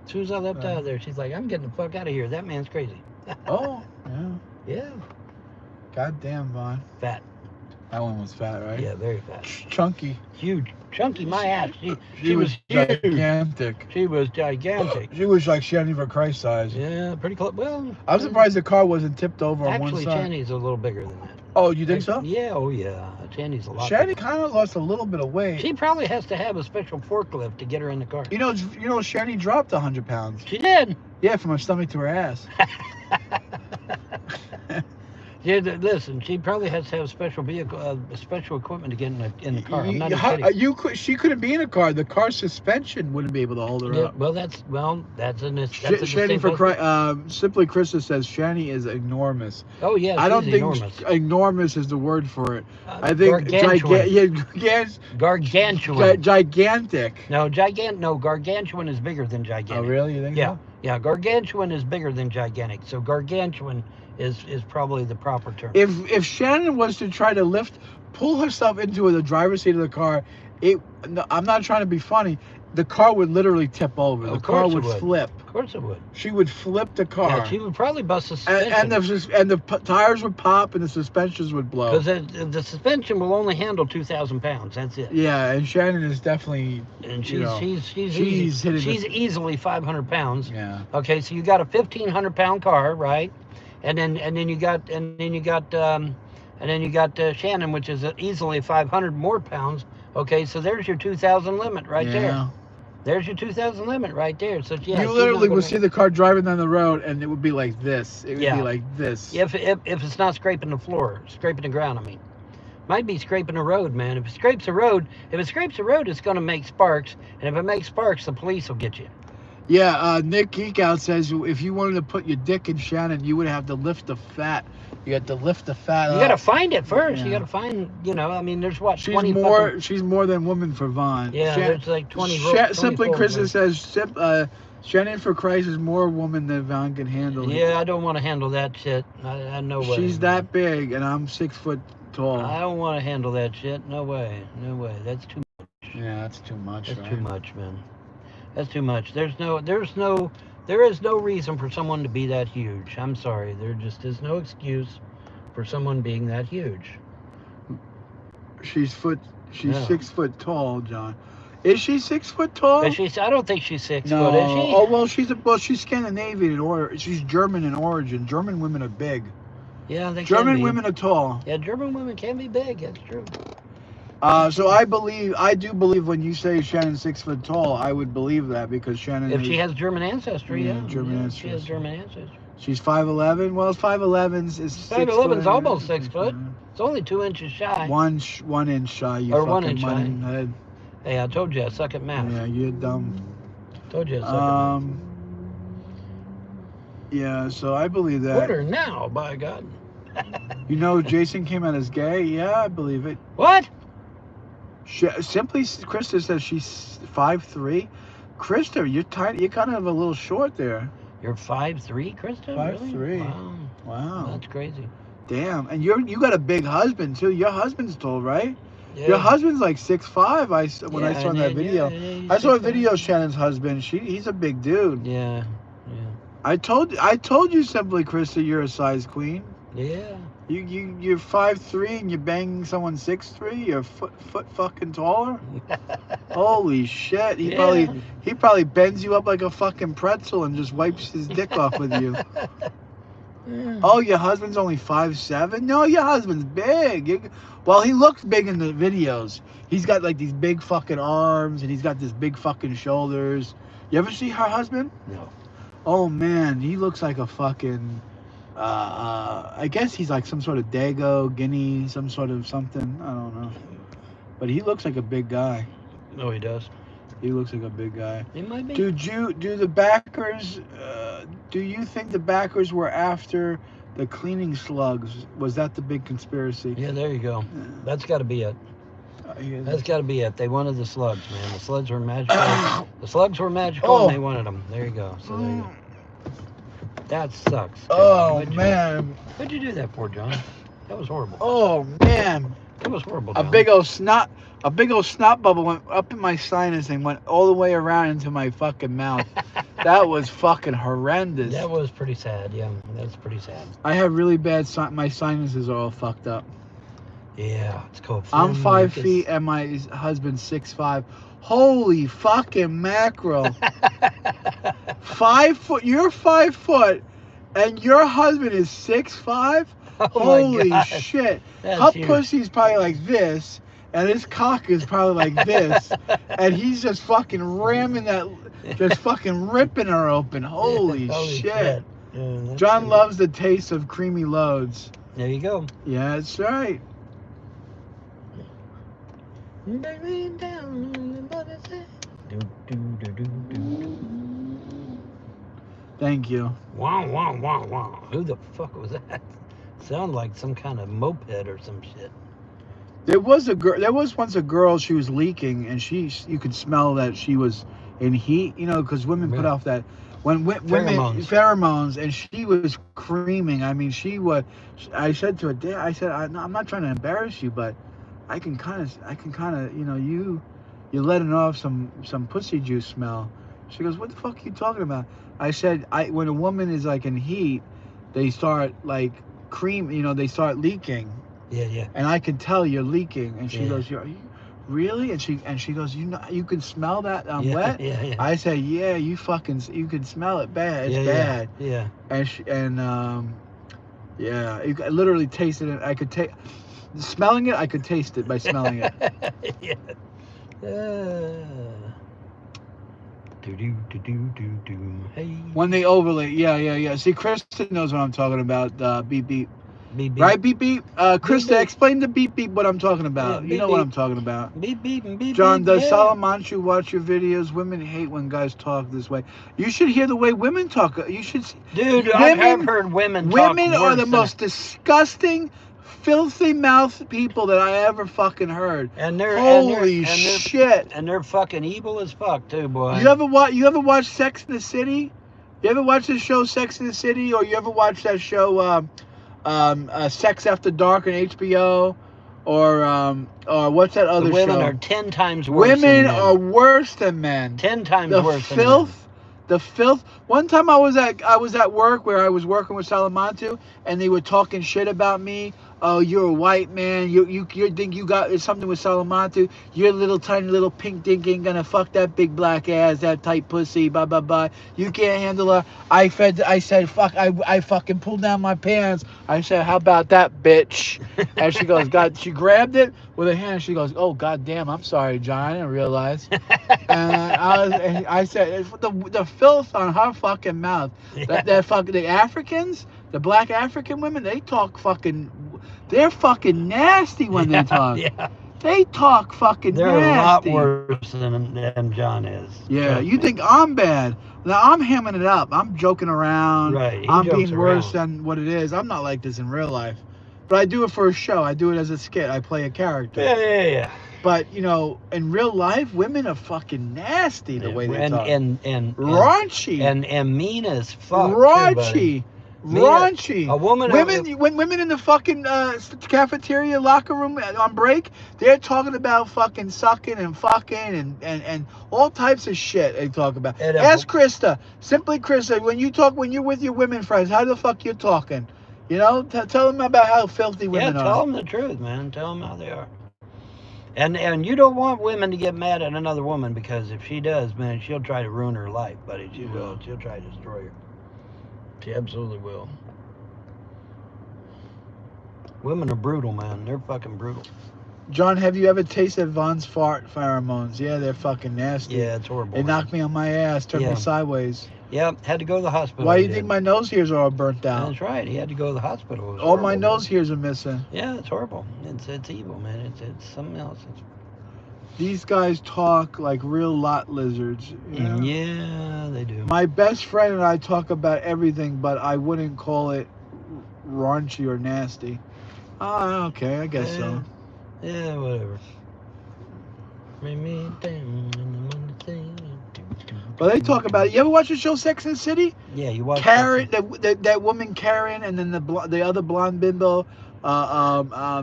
As soon as I left out of there, she's like, I'm getting the fuck out of here. That man's crazy. Oh, yeah. Yeah. Goddamn, Vaughn. Fat. That one was fat, right? Yeah, very fat. Chunky. Huge. Chunky, my ass. She was huge. gigantic. She was gigantic. She was like Shanny for Christ size. Yeah, pretty close. Well, I'm surprised the car wasn't tipped over on one actually, side. Channy's a little bigger than that. Oh, you think so? Yeah, oh yeah. Channy's a lot Shanny bigger. kind of lost a little bit of weight. She probably has to have a special forklift to get her in the car. You know, Shanny dropped 100 pounds. She did. Yeah, from her stomach to her ass. Yeah, listen, she probably has to have special vehicle, special equipment to get in the car. I'm not kidding. She couldn't be in a car. The car suspension wouldn't be able to hold her up. Well, that's a Shanny for Christ. Simply Krista says Shanny is enormous. Oh yeah, I don't think enormous. Enormous is the word for it. I think gargantuan. Gigantic. No, gargantuan is bigger than gigantic. Oh really? You think so? Yeah, gargantuan is bigger than gigantic. So gargantuan is probably the proper term. If Shannon was to try to pull herself into the driver's seat of the car, I'm not trying to be funny. The car would literally tip over. The car would flip. Of course it would. She would flip the car. Yeah, she would probably bust the suspension. And the tires would pop and the suspensions would blow. Because the suspension will only handle 2,000 pounds. That's it. Yeah, and Shannon is definitely. And she's easily 500 pounds. Yeah. Okay, so you got a 1,500 pound car, right? And then you got Shannon, which is easily 500 more pounds. Okay, so there's your 2,000 limit right there. There's your 2,000 limit right there. So yeah, you literally would see the car driving down the road, and it would be like this. It would be like this. If it's not scraping the floor, scraping the ground. I mean, might be scraping the road, man. If it scrapes the road, it's going to make sparks, and if it makes sparks, the police will get you. Yeah, Nick Geekout says if you wanted to put your dick in Shannon, you would have to lift the fat. You have to lift the fat up. You got to find it first. Yeah. You got to find, I mean, there's what, she's 20 more. She's more than woman for Vaughn. Yeah, there's like 20. Simply Krista says Shannon for Christ is more woman than Vaughn can handle. Yeah, I don't want to handle that shit. I know way. She's that big, and I'm 6 foot tall. I don't want to handle that shit. No way. No way. That's too much. Yeah, that's too much. That's too much, man. That's too much. There is no reason for someone to be that huge. I'm sorry. There just is no excuse for someone being that huge. She's 6 foot tall, John. Is she 6 foot tall? I don't think she's 6 foot, is she? Oh well, she's Scandinavian in origin. She's German in origin. German women are big. Yeah, they German can be. women are tall. Yeah, German women can be big. That's true. So I do believe when you say Shannon's 6 foot tall, I would believe that because Shannon. If she has German ancestry, German ancestry. She has German ancestry. She's 5'11". Well, 5'11" is 5'11" almost 6 foot. It's only 2 inches shy. 1 inch shy. You or fucking 1 inch shy. head. Hey, I told you I suck at math. Yeah, you're dumb. Told you I suck at math. Yeah, so I believe that. Put her now, by God. Jason came out as gay. Yeah, I believe it. What? Simply, Krista says she's 5'3". Krista, you're tiny. You're kind of a little short there. You're 5'3", Krista? 5'3". Really? Wow. That's crazy. Damn, and you got a big husband too. Your husband's tall, right? Yeah. Your husband's like 6'5". When I Yeah, saw and that then- video, yeah, he's I saw a 6'5". video of Shannon's husband. He's a big dude. Yeah. I told you simply, Krista, you're a size queen. Yeah. You're 5'3" and you're banging someone 6'3". You're a foot fucking taller. Holy shit! He probably bends you up like a fucking pretzel and just wipes his dick off with you. Oh, your husband's only 5'7"? No, your husband's big. Well, he looks big in the videos. He's got like these big fucking arms and he's got this big fucking shoulders. You ever see her husband? No. Oh man, he looks like a fucking. I guess he's like some sort of Dago, Guinea, some sort of something. I don't know. But he looks like a big guy. No, he does. He looks like a big guy. He might be. Do the backers? Do you think the backers were after the cleaning slugs? Was that the big conspiracy? Yeah, there you go. That's got to be it. Yeah. That's got to be it. They wanted the slugs, man. The slugs were magical. The slugs were magical, and they wanted them. There you go. So there you go. That sucks. Oh man! What'd you do that for, John? That was horrible. Oh man! That was horrible. A John. big old snot bubble went up in my sinus and went all the way around into my fucking mouth. That was fucking horrendous. That was pretty sad. Yeah, that's pretty sad. I have really bad my sinuses are all fucked up. Yeah, it's called. I'm 5 feet and my husband's 6'5". Holy fucking mackerel! 5 foot. You're 5 foot, and your husband is 6'5". Oh Holy my God. shit! That's Her huge. pussy's probably like this, and his cock is probably like this, and he's just fucking ramming that, just fucking ripping her open. Holy shit! Yeah, John loves the taste of creamy loads. There you go. Yeah, that's right. Thank you. Wow, wow, wow, wow. Who the fuck was that? Sound like some kind of moped or some shit. There was once a girl. She was leaking, and you could smell that she was in heat. You know, because women put off that women pheromones, and she was creaming. I mean, she was. I said to her, I said, I'm not trying to embarrass you, but I can kind of, you know, you're letting off some pussy juice smell. She goes, what the fuck are you talking about? I said, when a woman is like in heat, they start like they start leaking. Yeah. And I can tell you're leaking. And she goes, are you really? And she goes, you can smell that I'm wet? Yeah. I said, yeah, you can smell it bad. It's bad. Yeah. You could literally tasted it. I could taste smelling it. I could taste it by smelling it. Yeah. Hey. When they overlay, yeah. See, Krista knows what I'm talking about. Beep beep. Beep, beep. Right, beep beep. Krista, beep. explain the beep beep what I'm talking about. Yeah, You know beep, what beep. I'm talking about. Beep beep and beep. John, beep, does yeah. Salamanchu watch your videos? Women hate when guys talk this way. You should hear the way women talk. You should see. Dude, I have heard women talk Women are worse the than- most disgusting, filthy mouth people that I ever fucking heard. And they're Holy shit! And they're fucking evil as fuck too, boy. You ever watch Sex in the City? You ever watch the show Sex in the City, or you ever watch that show Sex After Dark on HBO, or what's that other the women show? are 10 times worse. Women than men. are worse than men. 10 times The worse than filth. The filth. One time I was at work where I was working with Salamantu, and they were talking shit about me. Oh, you're a white man. You think you got something with Salamantu? Your little tiny little pink dink ain't gonna fuck that big black ass, that tight pussy. Blah blah blah. You can't handle her. I said fuck. I fucking pulled down my pants. I said, how about that, bitch? And she goes, God. She grabbed it with her hand. She goes, oh god damn. I'm sorry, John. I didn't realize. And I said, it's the filth on her fucking mouth. Yeah. That fucking the Africans, the black African women, they talk fucking. They're fucking nasty when they talk. Yeah. They talk fucking They're nasty. a lot worse than John is. Yeah, Trust you me. think I'm bad. Now I'm hamming it up. I'm joking around. Right, he I'm jokes being worse around. than what it is. I'm not like this in real life. But I do it for a show. I do it as a skit. I play a character. Yeah. But, you know, in real life, women are fucking nasty the way they talk. And raunchy. and mean as fuck. too, raunchy. buddy. Raunchy. A woman. When women in the fucking cafeteria locker room on break, they're talking about fucking sucking and fucking and all types of shit they talk about. Ask Krista, simply Krista, when you're with your women friends, how the fuck you talking? You know, tell them about how filthy women are. Yeah, tell them the truth, man. Tell them how they are. And you don't want women to get mad at another woman, because if she does, man, she'll try to ruin her life, buddy. She will. She'll try to destroy her. She absolutely will. Women are brutal, man. They're fucking brutal. John, have you ever tasted Vaughn's fart pheromones? Yeah, they're fucking nasty. Yeah, it's horrible. They knocked me on my ass, turned me sideways. Yeah, had to go to the hospital. Why do you think my nose hairs are all burnt out? That's right. He had to go to the hospital. All my nose hairs are missing. Yeah, it's horrible. It's evil, man. It's something else. These guys talk like real lot lizards. You know? Yeah, they do. My best friend and I talk about everything, but I wouldn't call it raunchy or nasty. Oh, okay, I guess so. Yeah, whatever. But they talk about it. You ever watch the show Sex and the City? Yeah, you watch Karen, that woman Karen, and then the other blonde bimbo,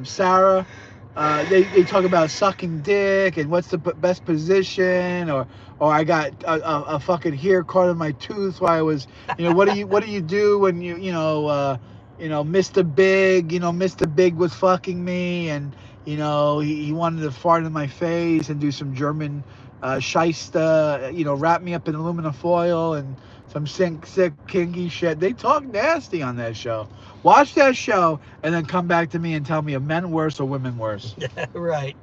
Sarah. They talk about sucking dick and what's the best position, or I got a fucking hair caught in my tooth while I was, what do you do when Mr. Big, Mr. Big was fucking me, and he wanted to fart in my face and do some German shyster, wrap me up in aluminum foil and some sick kinky shit. They talk nasty on that show. Watch that show and then come back to me and tell me are men worse or women worse. Right.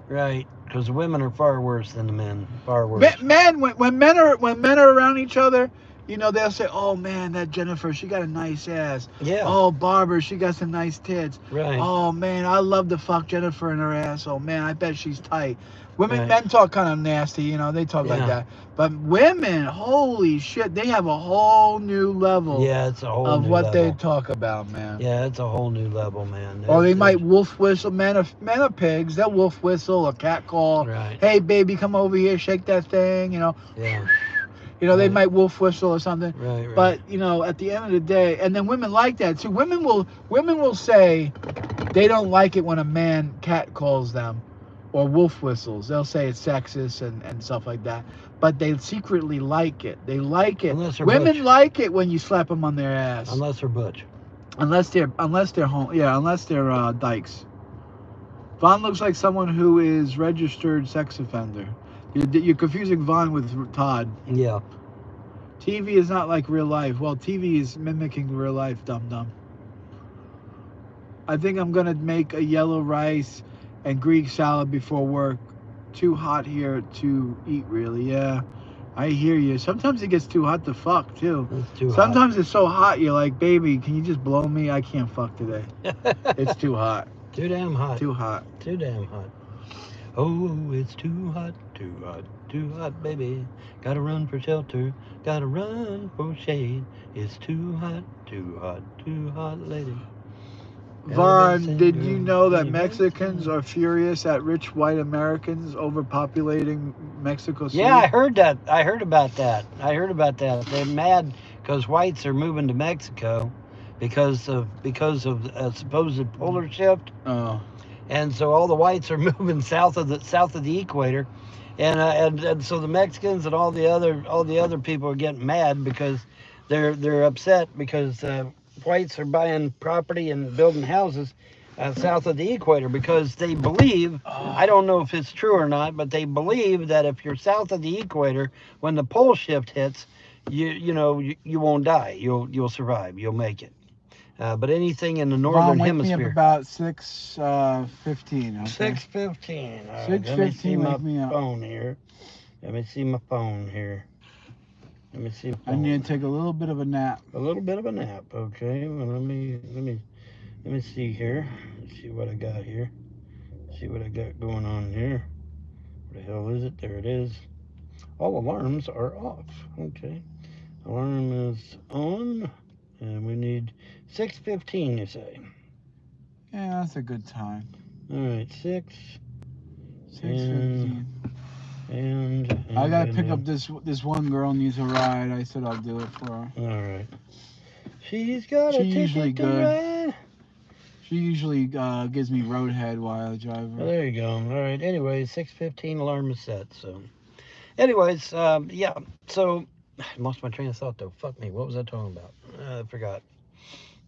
Because the women are far worse than the men. Far worse. Men, when men are around each other, they'll say, "Oh man, that Jennifer, she got a nice ass." Yeah. "Oh, Barbara, she got some nice tits." Right. "Oh man, I love to fuck Jennifer in her ass. Oh man, I bet she's tight." Men talk kind of nasty, they talk like that. But women, holy shit, they have a whole new level. Yeah, it's a whole of new what level. They talk about, man. Yeah, it's a whole new level, man. Or they might wolf whistle. Men are pigs. They'll wolf whistle or cat call. Right. "Hey baby, come over here, shake that thing." Yeah. They might wolf whistle or something. Right. But at the end of the day, and then women like that too. Women will say they don't like it when a man cat calls them or wolf whistles. They'll say it's sexist and stuff like that. But they secretly like it. They like it. Women like it when you slap them on their ass. Unless they're butch. Unless they're home. Yeah, unless they're dykes. Vaughn looks like someone who is registered sex offender. You're confusing Vaughn with Todd. Yeah. TV is not like real life. Well, TV is mimicking real life, dum-dum. I think I'm going to make a yellow rice and Greek salad before work. Too hot here to eat, really. Yeah, I hear you. Sometimes it gets too hot to fuck, too. It's too Sometimes hot. It's so hot, you're like, "Baby, can you just blow me? I can't fuck today." It's too hot. Too damn hot. Too hot. Too damn hot. Oh, it's too hot, baby. Gotta run for shelter, gotta run for shade. It's too hot, lady. Vaughn, did you know that Mexicans are furious at rich white Americans overpopulating Mexico City? Yeah, I heard that. I heard about that. They're mad because whites are moving to Mexico because of a supposed polar shift. Oh. And so all the whites are moving south of the equator, and so the Mexicans and all the other people are getting mad because they're upset because whites are buying property and building houses south of the equator because they believe, I don't know if it's true or not, but they believe that if you're south of the equator, when the pole shift hits, you won't die. You'll survive. You'll make it. But anything in the northern hemisphere. Me up about 6:15. Okay? 6:15. 6:15. Let me see my phone here. Let me see my phone here. I need to take a little bit of a nap. A little bit of a nap. Okay. Well, let me see here. Let's see what I got here. See what I got going on here. Where the hell is it? There it is. All alarms are off. Okay. Alarm is on. And we need 6:15, you say? Yeah, that's a good time. All right, 6:15. And I gotta pick up this one girl needs a ride. I said I'll do it for her. All right. She's got She's a usually ticket to good. ride. She usually gives me roadhead while I drive her. Well, there you go. All right. Anyway, 6:15 alarm is set. So, anyways, yeah. So, I lost my train of thought though. Fuck me. What was I talking about? I forgot.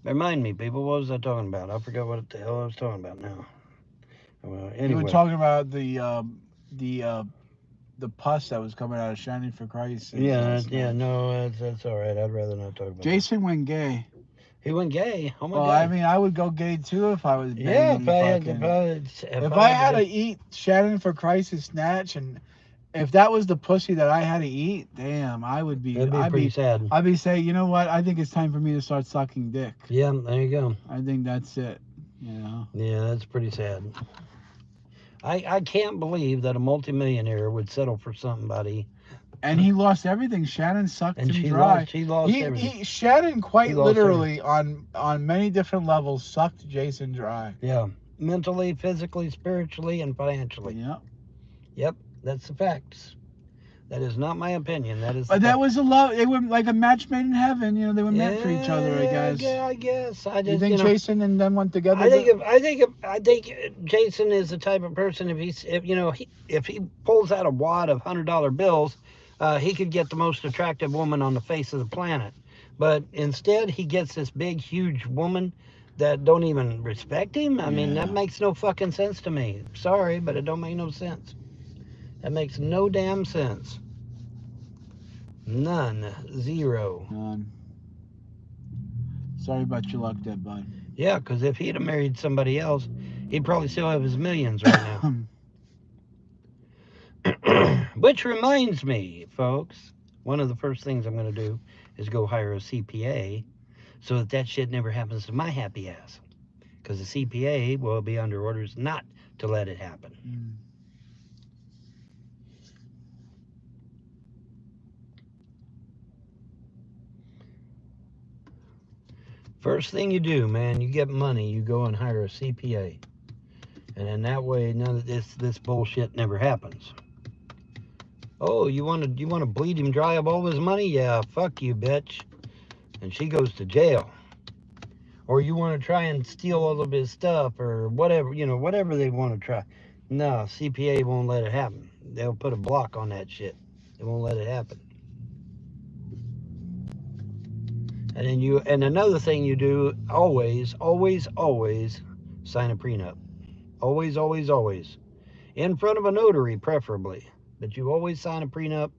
Remind me, people. What was I talking about? I forgot what the hell I was talking about now. Well, You were anyway. talking about the pus that was coming out of Shining for Christ. Yeah. No, that's all right. I'd rather not talk about Jason went gay. that. He went gay. Oh my Well, god. I mean, I would go gay too if I was Yeah, banging if I had to eat Shannon for Christ's snatch, and if that was the pussy that I had to eat, damn, I would be. That'd be pretty sad. I'd be saying, you know what? I think it's time for me to start sucking dick. Yeah, there you go. I think that's it. You know. Yeah, that's pretty sad. I can't believe that a multimillionaire would settle for somebody. And he lost everything. Shannon sucked And him she dry. lost. She lost everything. Shannon quite He lost literally on many different levels sucked Jason dry. Yeah, mentally, physically, spiritually, and financially. Yeah. Yep, that's the facts. That is not my opinion. That is. But that was a love. They were like a match made in heaven. You know, they were meant for each other. I guess. Yeah, I guess. I just, You think Jason and them went together? I think Jason is the type of person. If he pulls out a wad of $100 bills, he could get the most attractive woman on the face of the planet. But instead, he gets this big, huge woman that don't even respect him. I mean, that makes no fucking sense to me. Sorry, but it don't make no sense. That makes no damn sense. None. Zero. None. Sorry about your luck there, bud. Yeah, because if he'd have married somebody else, he'd probably still have his millions right now. Which reminds me, folks, one of the first things I'm going to do is go hire a CPA so that shit never happens to my happy ass. Because the CPA will be under orders not to let it happen. First thing you do, man, you get money, you go and hire a CPA. And then that way none of this bullshit never happens. Oh, you want to bleed him dry of all his money? Yeah, fuck you, bitch. And she goes to jail. Or you want to try and steal all of his stuff or whatever, whatever they want to try. No, CPA won't let it happen. They'll put a block on that shit. They won't let it happen. And another thing you do, always sign a prenup. Always. In front of a notary, preferably. But you always sign a prenup.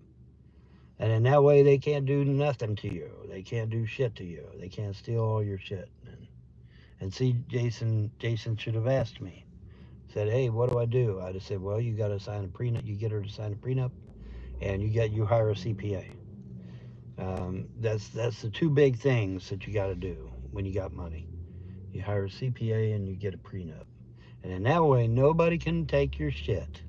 And in that way, they can't do nothing to you. They can't do shit to you. They can't steal all your shit. And see, Jason should have asked me. Said, hey, what do? I'd have said, well, you got to sign a prenup. You get her to sign a prenup. And you hire a CPA. That's the two big things that you got to do when you got money. You hire a CPA and you get a prenup. And in that way, nobody can take your shit.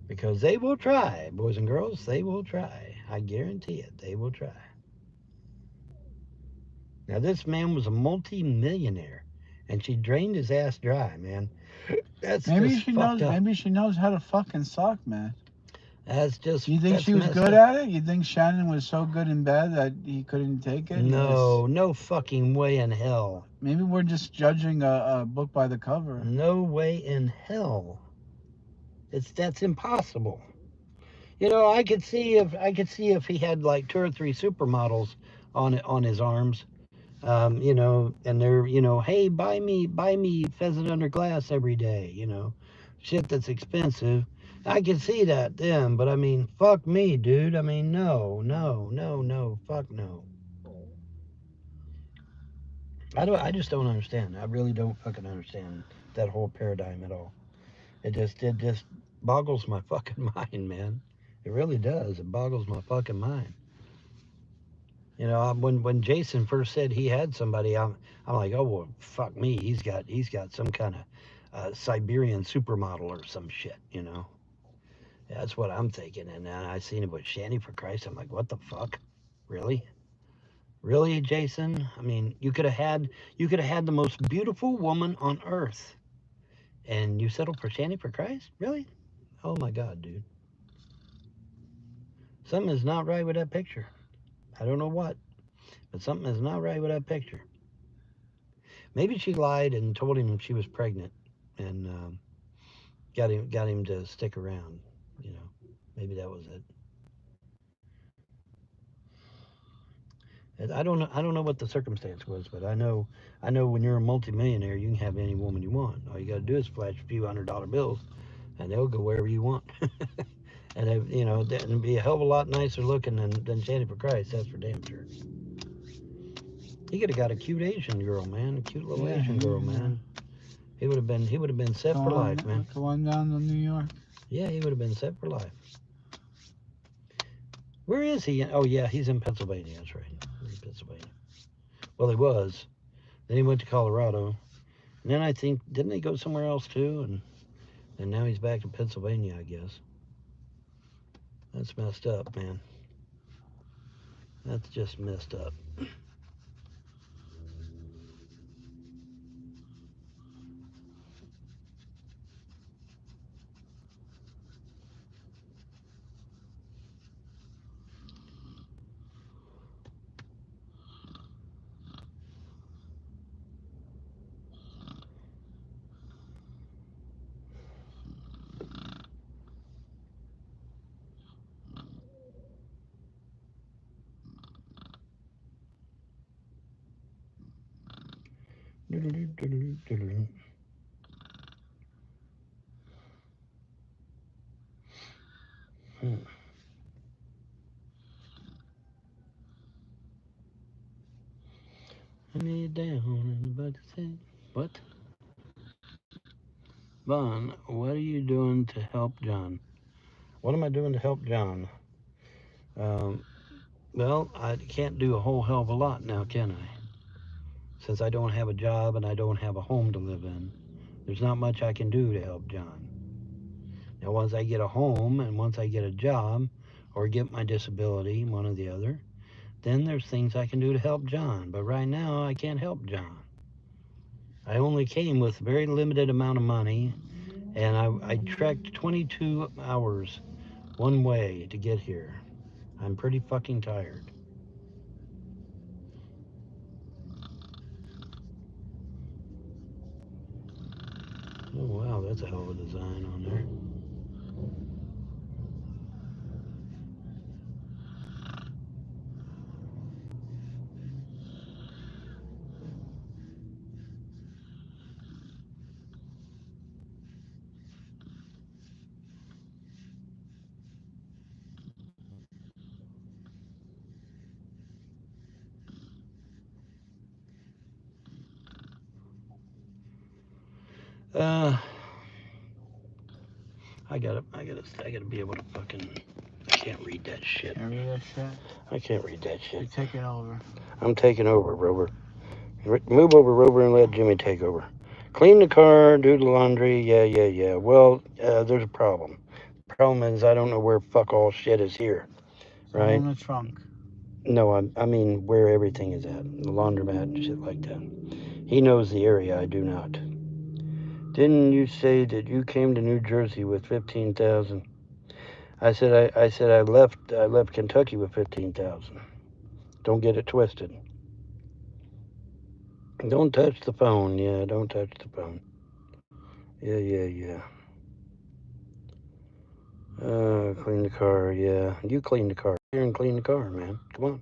Because they will try, boys and girls, they will try. I guarantee it, they will try. Now, this man was a multi-millionaire, and she drained his ass dry, man. Maybe she knows how to fucking suck, man. That's just. You think she was good at it? You think Shannon was so good in bed that he couldn't take it? No fucking way in hell. Maybe we're just judging a book by the cover. No way in hell. That's impossible. I could see if he had like 2 or 3 supermodels on his arms, and they're, hey, buy me pheasant under glass every day, shit that's expensive. I can see that then, but I mean, fuck me, dude. I mean, no, fuck no. I just don't understand. I really don't fucking understand that whole paradigm at all. It just boggles my fucking mind, man. It really does. It boggles my fucking mind. When Jason first said he had somebody, I'm like, oh well, fuck me. He's got some kind of Siberian supermodel or some shit, That's what I'm thinking. And then I seen it with Shanny, for Christ. I'm like, what the fuck? Really? Really, Jason? I mean, you could have had the most beautiful woman on earth. And you settled for Shanny, for Christ? Really? Oh my God, dude. Something is not right with that picture. I don't know what. But something is not right with that picture. Maybe she lied and told him she was pregnant, and got him to stick around. You know, maybe that was it. And I don't know what the circumstance was, but I know when you're a multimillionaire, you can have any woman you want. All you got to do is flash a few $100 bills, and they'll go wherever you want. And they, you know, that'd be a hell of a lot nicer looking than Jennifer Christ. That's for damn sure. He could have got a cute Asian girl, man. A cute little Asian girl, man. He would have been set for life, man. The one down in New York. Yeah, he would have been set for life. Where is he? Oh yeah, he's in Pennsylvania. That's right. He's in Pennsylvania. Well, he was. Then he went to Colorado. And then I think, didn't he go somewhere else too? And now he's back in Pennsylvania, I guess. That's messed up, man. That's just messed up. I need down and about to say, what? Vaughn, what are you doing to help John? What am I doing to help John? Um, well, I can't do a whole hell of a lot now, can I? Since I don't have a job and I don't have a home to live in, there's not much I can do to help John. Now, once I get a home and once I get a job or get my disability, one or the other, then there's things I can do to help John. But right now, I can't help John. I only came with a very limited amount of money, and I trekked 22 hours one way to get here. I'm pretty fucking tired. Oh, wow, that's a hell of a design on there. Uh, I gotta be able to fucking. I can't read that shit. Can't read that shit. I can't read that shit. You're taking over. I'm taking over, Rover. Move over, Rover, and let Jimmy take over. Clean the car, do the laundry. Yeah. Well, there's a problem. The problem is I don't know where fuck all shit is here. So Right? in the trunk. No, I mean where everything is at. The laundromat and shit like that. He knows the area. I do not. Didn't you say that you came to New Jersey with 15,000? I said I left Kentucky with 15,000. Don't get it twisted. Don't touch the phone. Yeah, don't touch the phone. Yeah. Clean the car. Yeah, you clean the car. Here and clean the car, man. Come on.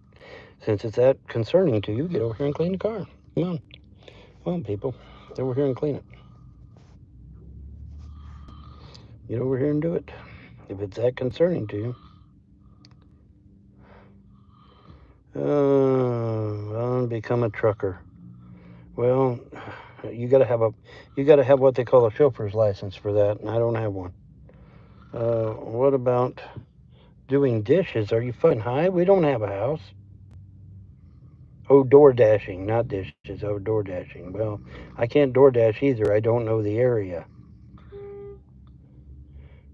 Since it's that concerning to you, get over here and clean the car. Come on, people. Get over here and clean it. Get over here and do it. If it's that concerning to you. Become a trucker. Well, you gotta have what they call a chauffeur's license for that, and I don't have one. What about doing dishes? Are you fucking high? We don't have a house. Oh, door dashing, not dishes. Oh, door dashing. Well, I can't door dash either. I don't know the area.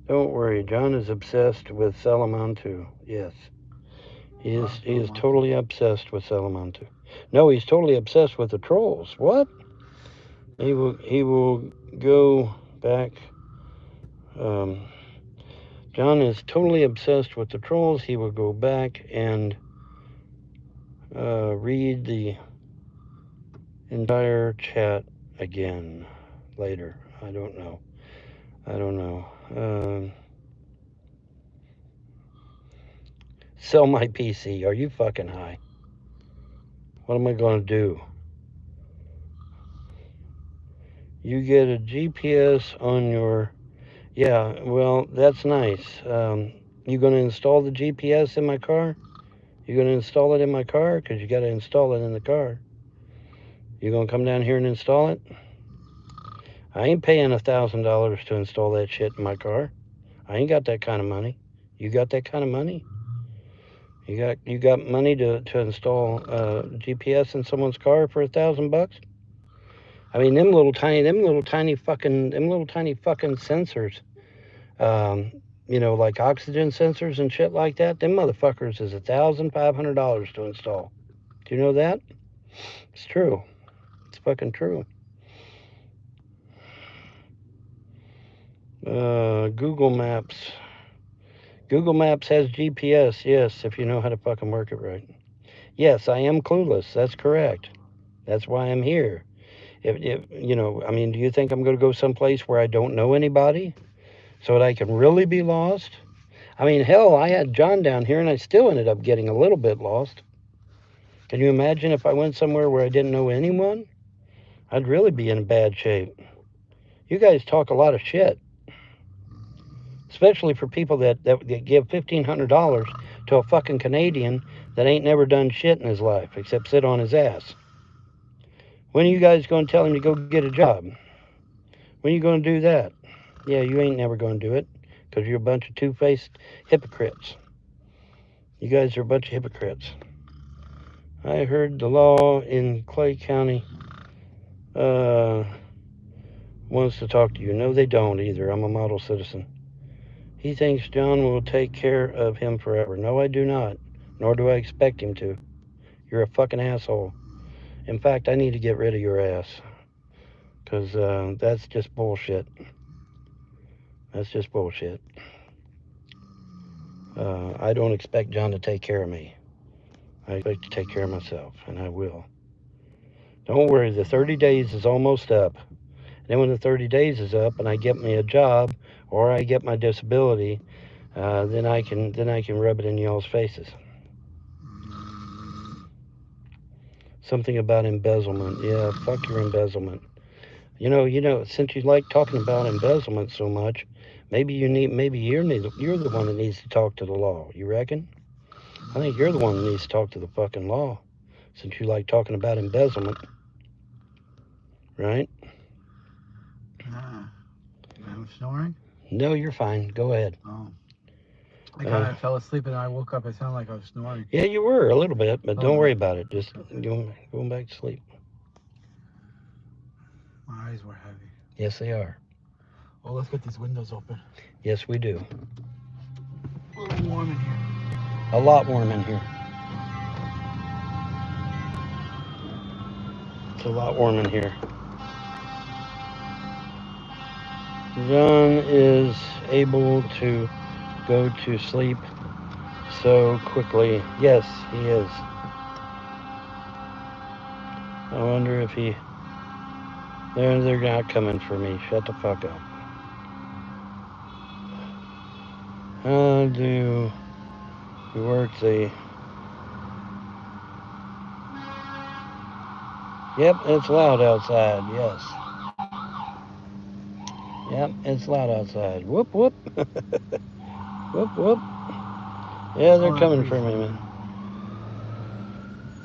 Don't worry, John is obsessed with Salamantu. Yes, he is totally obsessed with Salamantu. No, he's totally obsessed with the trolls. What? He will go back. John is totally obsessed with the trolls. He will go back and read the entire chat again later. I don't know. Sell my PC. Are you fucking high? What am I going to do? You get a GPS on your... Yeah, well, that's nice. You going to install the GPS in my car? You going to install it in my car? Because you got to install it in the car. You going to come down here and install it? I ain't paying $1,000 to install that shit in my car. I ain't got that kind of money. You got that kind of money? You got money to install GPS in someone's car for $1,000? I mean, them little tiny fucking sensors. You know, like oxygen sensors and shit like that. Them motherfuckers is $1,500 to install. Do you know that? It's true. It's fucking true. Google Maps. Google Maps has GPS, yes, if you know how to fucking work it right. Yes, I am clueless. That's correct. That's why I'm here. If you know, I mean, do you think I'm going to go someplace where I don't know anybody so that I can really be lost? I mean, hell, I had John down here and I still ended up getting a little bit lost. Can you imagine if I went somewhere where I didn't know anyone? I'd really be in bad shape. You guys talk a lot of shit. Especially for people that give $1,500 to a fucking Canadian that ain't never done shit in his life except sit on his ass. When are you guys going to tell him to go get a job? When are you going to do that? Yeah, you ain't never going to do it because you're a bunch of two-faced hypocrites. You guys are a bunch of hypocrites. I heard the law in Clay County wants to talk to you. No, they don't either. I'm a model citizen. He thinks John will take care of him forever. No, I do not. Nor do I expect him to. You're a fucking asshole. In fact, I need to get rid of your ass. Because that's just bullshit. That's just bullshit. I don't expect John to take care of me. I expect to take care of myself, and I will. Don't worry, the 30 days is almost up. Then when the 30 days is up and I get me a job or I get my disability, then I can rub it in y'all's faces. Something about embezzlement. Yeah, fuck your embezzlement. You know, since you like talking about embezzlement so much, maybe you're the one that needs to talk to the law. You reckon? I think you're the one that needs to talk to the fucking law, since you like talking about embezzlement, right? I'm snoring? No, you're fine. Go ahead. Oh. I kind of fell asleep and I woke up. It sounded like I was snoring. Yeah, you were a little bit, but don't worry about it. Just going back to sleep. My eyes were heavy. Yes, they are. Oh, let's get these windows open. Yes, we do. A little warm in here. A lot warm in here. It's a lot warm in here. John is able to go to sleep so quickly. Yes, he is. I wonder if he... They're not coming for me. Shut the fuck up. How do we work the... Yep, it's loud outside. Yes. Yep, it's loud outside. Whoop, whoop. Whoop, whoop. Yeah, they're coming for me, man.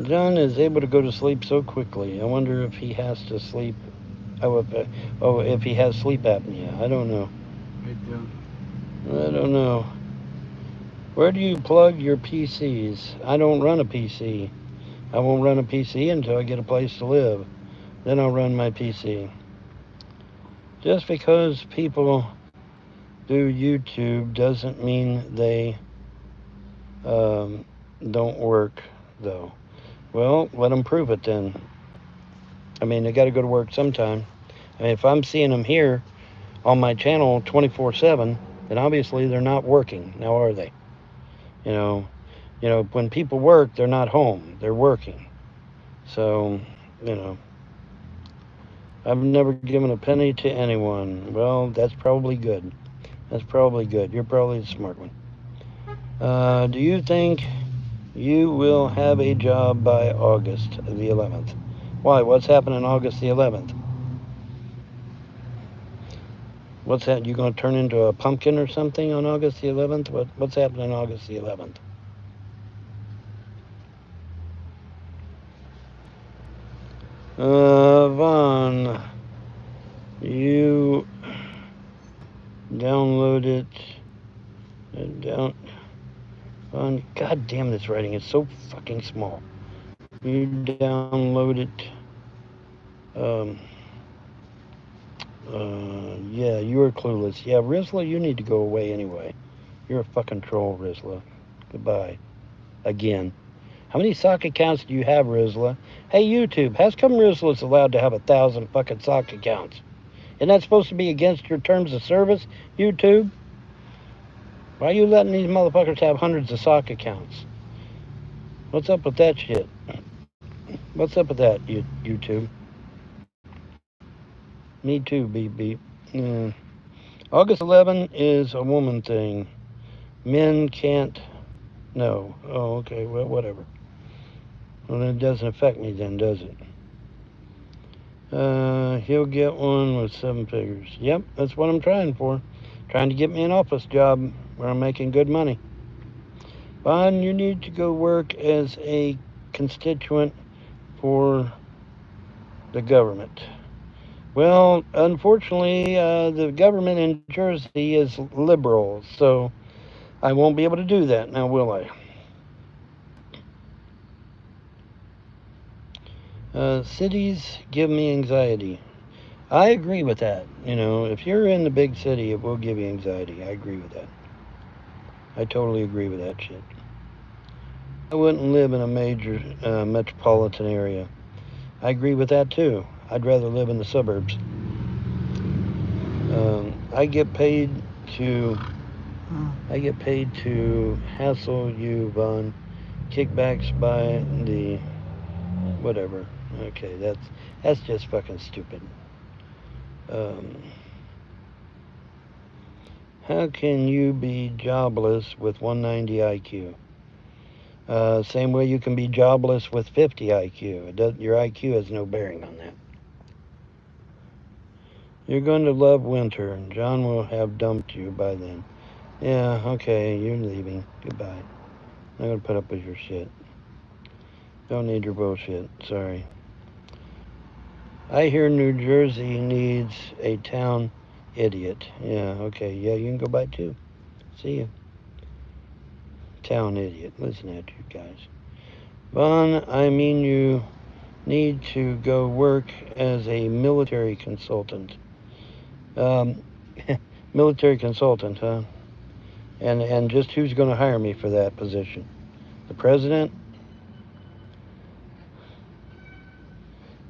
John is able to go to sleep so quickly. I wonder if he has to sleep. If he has sleep apnea. I don't know. I don't know. Where do you plug your PCs? I don't run a PC. I won't run a PC until I get a place to live. Then I'll run my PC. Just because people do YouTube doesn't mean they don't work, though. Well, let them prove it then. I mean, they got to go to work sometime. I mean, if I'm seeing them here on my channel 24/7, then obviously they're not working. Now, are they? You know, You know, when people work, they're not home, they're working. So, you know, I've never given a penny to anyone. Well, that's probably good. That's probably good. You're probably the smart one. Do you think you will have a job by August the 11th? Why? What's happening August the 11th? What's that? You going to turn into a pumpkin or something on August the 11th? What's happening August the 11th? Vaughn, you download it. Down. Vaughn, God damn, this writing is so fucking small. You download it. Um, yeah, you are clueless. Yeah, Rizla, you need to go away anyway. You're a fucking troll, Rizla. Goodbye. Again. How many sock accounts do you have, Rizla? Hey, YouTube, how's come Rizla's allowed to have 1,000 fucking sock accounts? Isn't that supposed to be against your terms of service, YouTube? Why are you letting these motherfuckers have hundreds of sock accounts? What's up with that shit? What's up with that, YouTube? Me too, beep beep. August 11 is a woman thing. Men can't. No. Oh, okay. Well, whatever. Well, it doesn't affect me then, does it? He'll get one with 7 figures. Yep, that's what I'm trying for. Trying to get me an office job where I'm making good money. Bon, you need to go work as a constituent for the government. Well, unfortunately, the government in Jersey is liberal, so I won't be able to do that now, will I? Cities give me anxiety. I agree with that. You know, if you're in the big city, it will give you anxiety. I agree with that. I totally agree with that shit. I wouldn't live in a major metropolitan area. I agree with that too. I'd rather live in the suburbs. I get paid to hassle you, Vaughn. Kickbacks by the whatever. Okay, that's just fucking stupid. Um, how can you be jobless with 190 IQ? Same way you can be jobless with 50 IQ. Your IQ has no bearing on that. You're going to love winter. John will have dumped you by then. Yeah, okay, you're leaving. Goodbye. I'm not going to put up with your shit. Don't need your bullshit. Sorry. I hear New Jersey needs a town idiot. Yeah, okay. Yeah, you can go by too. See ya. Town idiot. Listen at you guys. Vaughn, I mean you need to go work as a military consultant. Um, military consultant, huh? And just who's going to hire me for that position? The president?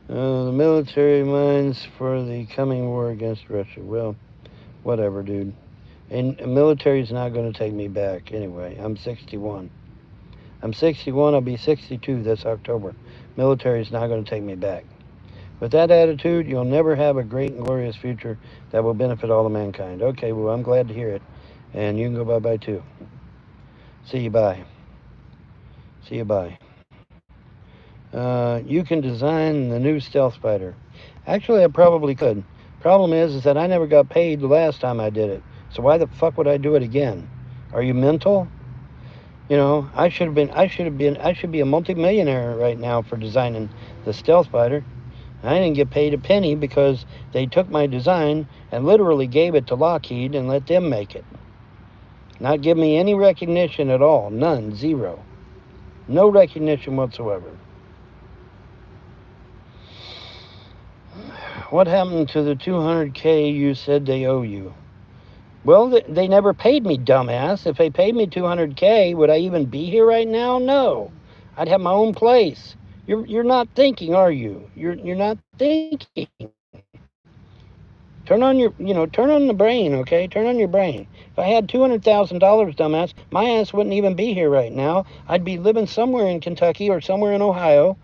The military minds for the coming war against Russia. Well, whatever, dude. And the military's not going to take me back anyway. I'm 61. I'm 61. I'll be 62 this October. Military's not going to take me back. With that attitude, you'll never have a great and glorious future that will benefit all of mankind. Okay, well, I'm glad to hear it. And you can go bye-bye, too. See you, bye. See you, bye. You can design the new stealth fighter. Actually, I probably could. Problem is that I never got paid the last time I did it. So why the fuck would I do it again? Are you mental? You know, I should be a multimillionaire right now for designing the stealth fighter. I didn't get paid a penny because they took my design and literally gave it to Lockheed and let them make it. Not give me any recognition at all. None. Zero. No recognition whatsoever. What happened to the 200K you said they owe you? Well, they never paid me, dumbass. If they paid me 200K, would I even be here right now? No. I'd have my own place. You're not thinking, are you? You're not thinking. Turn on your, turn on the brain, okay? Turn on your brain. If I had $200,000, dumbass, my ass wouldn't even be here right now. I'd be living somewhere in Kentucky or somewhere in Ohio,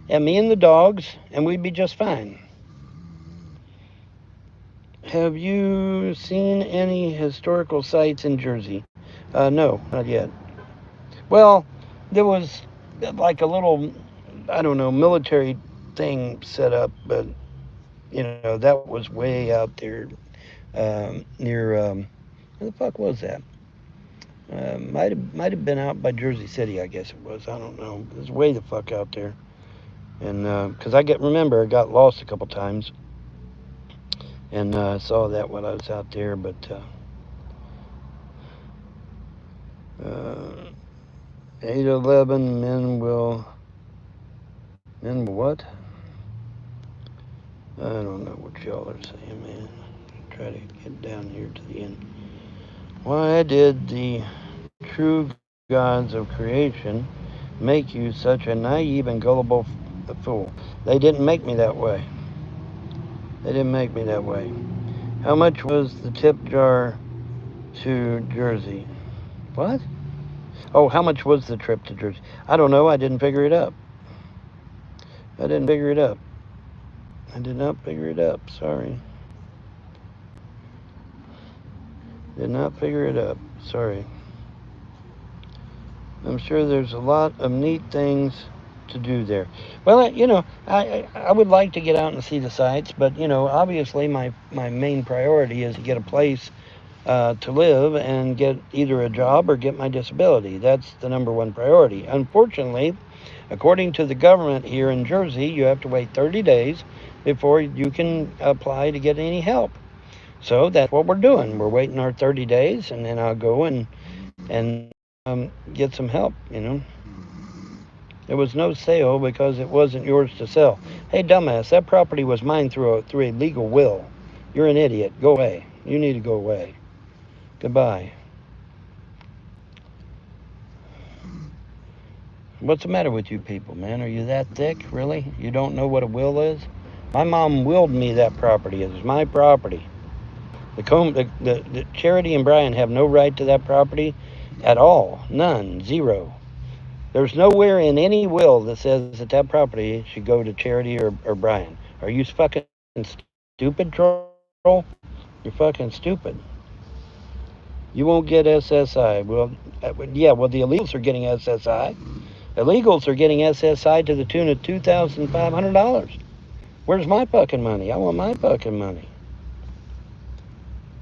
and me and the dogs, and we'd be just fine. Have you seen any historical sites in Jersey? No, not yet. Well, there was like a little, I don't know, military thing set up, but, that was way out there near, where the fuck was that? Might have been out by Jersey City, I guess it was. I don't know. It was way the fuck out there. And because I remember I got lost a couple times, and saw that when I was out there. But 8/11 men will what? I don't know what y'all are saying, man. Try to get down here to the end. Why did the true gods of creation make you such a naive and gullible fool? They didn't make me that way. They didn't make me that way. How much was the tip jar to Jersey? What? Oh, how much was the trip to Jersey? I don't know. I didn't figure it up. I didn't figure it up. I did not figure it up. Sorry. Did not figure it up. Sorry. I'm sure there's a lot of neat things to do there. Well, I would like to get out and see the sights, but, obviously my main priority is to get a place to live and get either a job or get my disability. That's the number one priority. Unfortunately, according to the government here in Jersey, you have to wait 30 days before you can apply to get any help. So that's what we're doing. We're waiting our 30 days, and then I'll go and get some help, There was no sale because it wasn't yours to sell. Hey, dumbass, that property was mine through a legal will. You're an idiot. Go away. You need to go away. Goodbye. What's the matter with you people, man? Are you that thick, really? You don't know what a will is? My mom willed me that property. It was my property. The Charity and Brian have no right to that property at all. None. Zero. There's nowhere in any will that says that property should go to Charity or Brian. Are you fucking stupid, troll? You're fucking stupid. You won't get SSI. Well, the illegals are getting SSI. Illegals are getting SSI to the tune of $2,500. Where's my fucking money? I want my fucking money.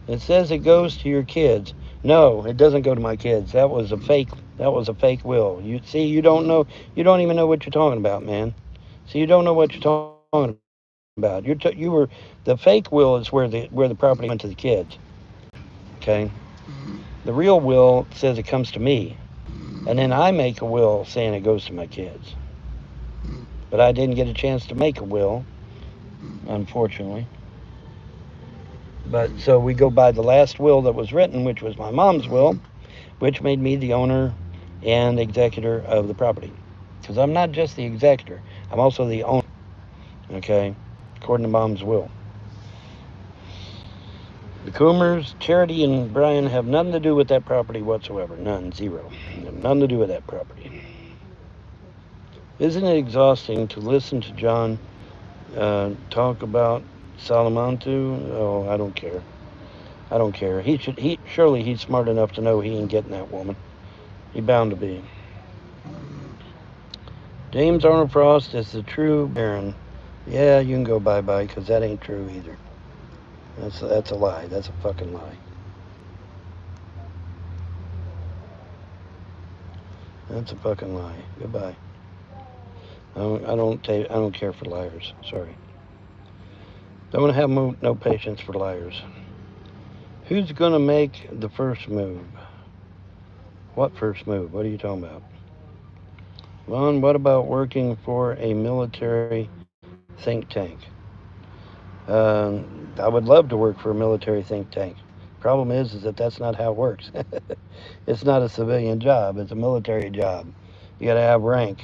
It says it goes to your kids. No, it doesn't go to my kids. That was a fake will. You don't know. You don't even know what you're talking about, man. See, you don't know what you're talking about. The fake will is where the property went to the kids. Okay. The real will says it comes to me, and then I make a will saying it goes to my kids. But I didn't get a chance to make a will, unfortunately. But so we go by the last will that was written, which was my mom's will, which made me the owner and executor of the property. Because I'm not just the executor, I'm also the owner, okay, according to Mom's will. The Coomers, Charity, and Brian have nothing to do with that property whatsoever. None. Zero. They have nothing to do with that property. Isn't it exhausting to listen to John talk about Salamantu? Oh, I don't care. I don't care. Surely he's smart enough to know he ain't getting that woman. He bound to be. James Arnold Frost is the true Baron. Yeah, you can go bye-bye, because that ain't true either. That's a lie. That's a fucking lie. That's a fucking lie. Goodbye. I don't care for liars. Sorry. Don't have no patience for liars. Who's gonna make the first move? What first move? What are you talking about? Lon, what about working for a military think tank? I would love to work for a military think tank. Problem is that that's not how it works. It's not a civilian job. It's a military job. You got to have rank,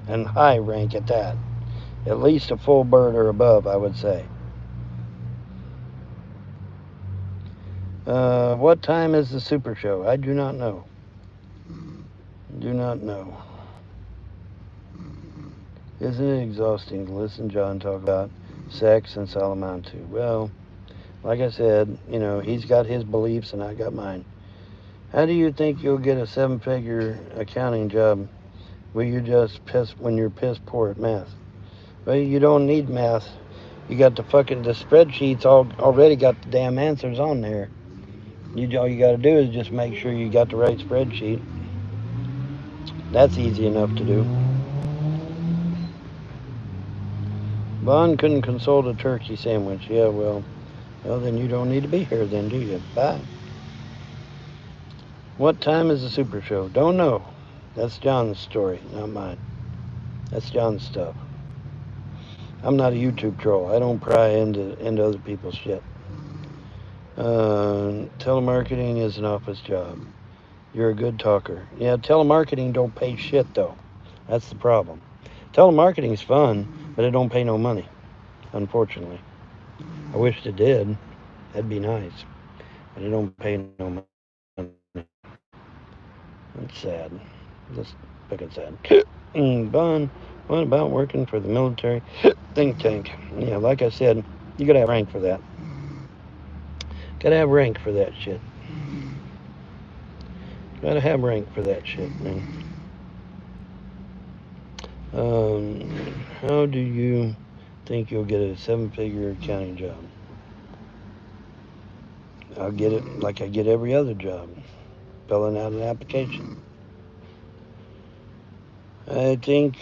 and high rank at that. At least a full bird or above, I would say. What time is the Super Show? I do not know. Do not know. Isn't it exhausting to listen to John talk about sex and Salamantu? Well, like I said, you know, he's got his beliefs and I got mine. How do you think you'll get a 7-figure accounting job when you're piss poor at math? Well, you don't need math. You got the spreadsheets already got the damn answers on there. All you got to do is just make sure you got the right spreadsheet. That's easy enough to do. Bond couldn't console a turkey sandwich. Yeah, well, then you don't need to be here then, do you? Bye. What time is the Super Show? Don't know. That's John's story, not mine. That's John's stuff. I'm not a YouTube troll. I don't pry into other people's shit. Telemarketing is an office job. You're a good talker. Yeah, telemarketing don't pay shit though. That's the problem. Telemarketing's fun, but it don't pay no money, unfortunately. I wish it did. That'd be nice. But it don't pay no money. That's sad. Just fucking sad. Bun, what about working for the military think tank? Yeah, like I said, you gotta have rank for that. Gotta have rank for that shit. Gotta have rank for that shit, man. How do you think you'll get a 7-figure accounting job? I'll get it like I get every other job, filling out an application. I think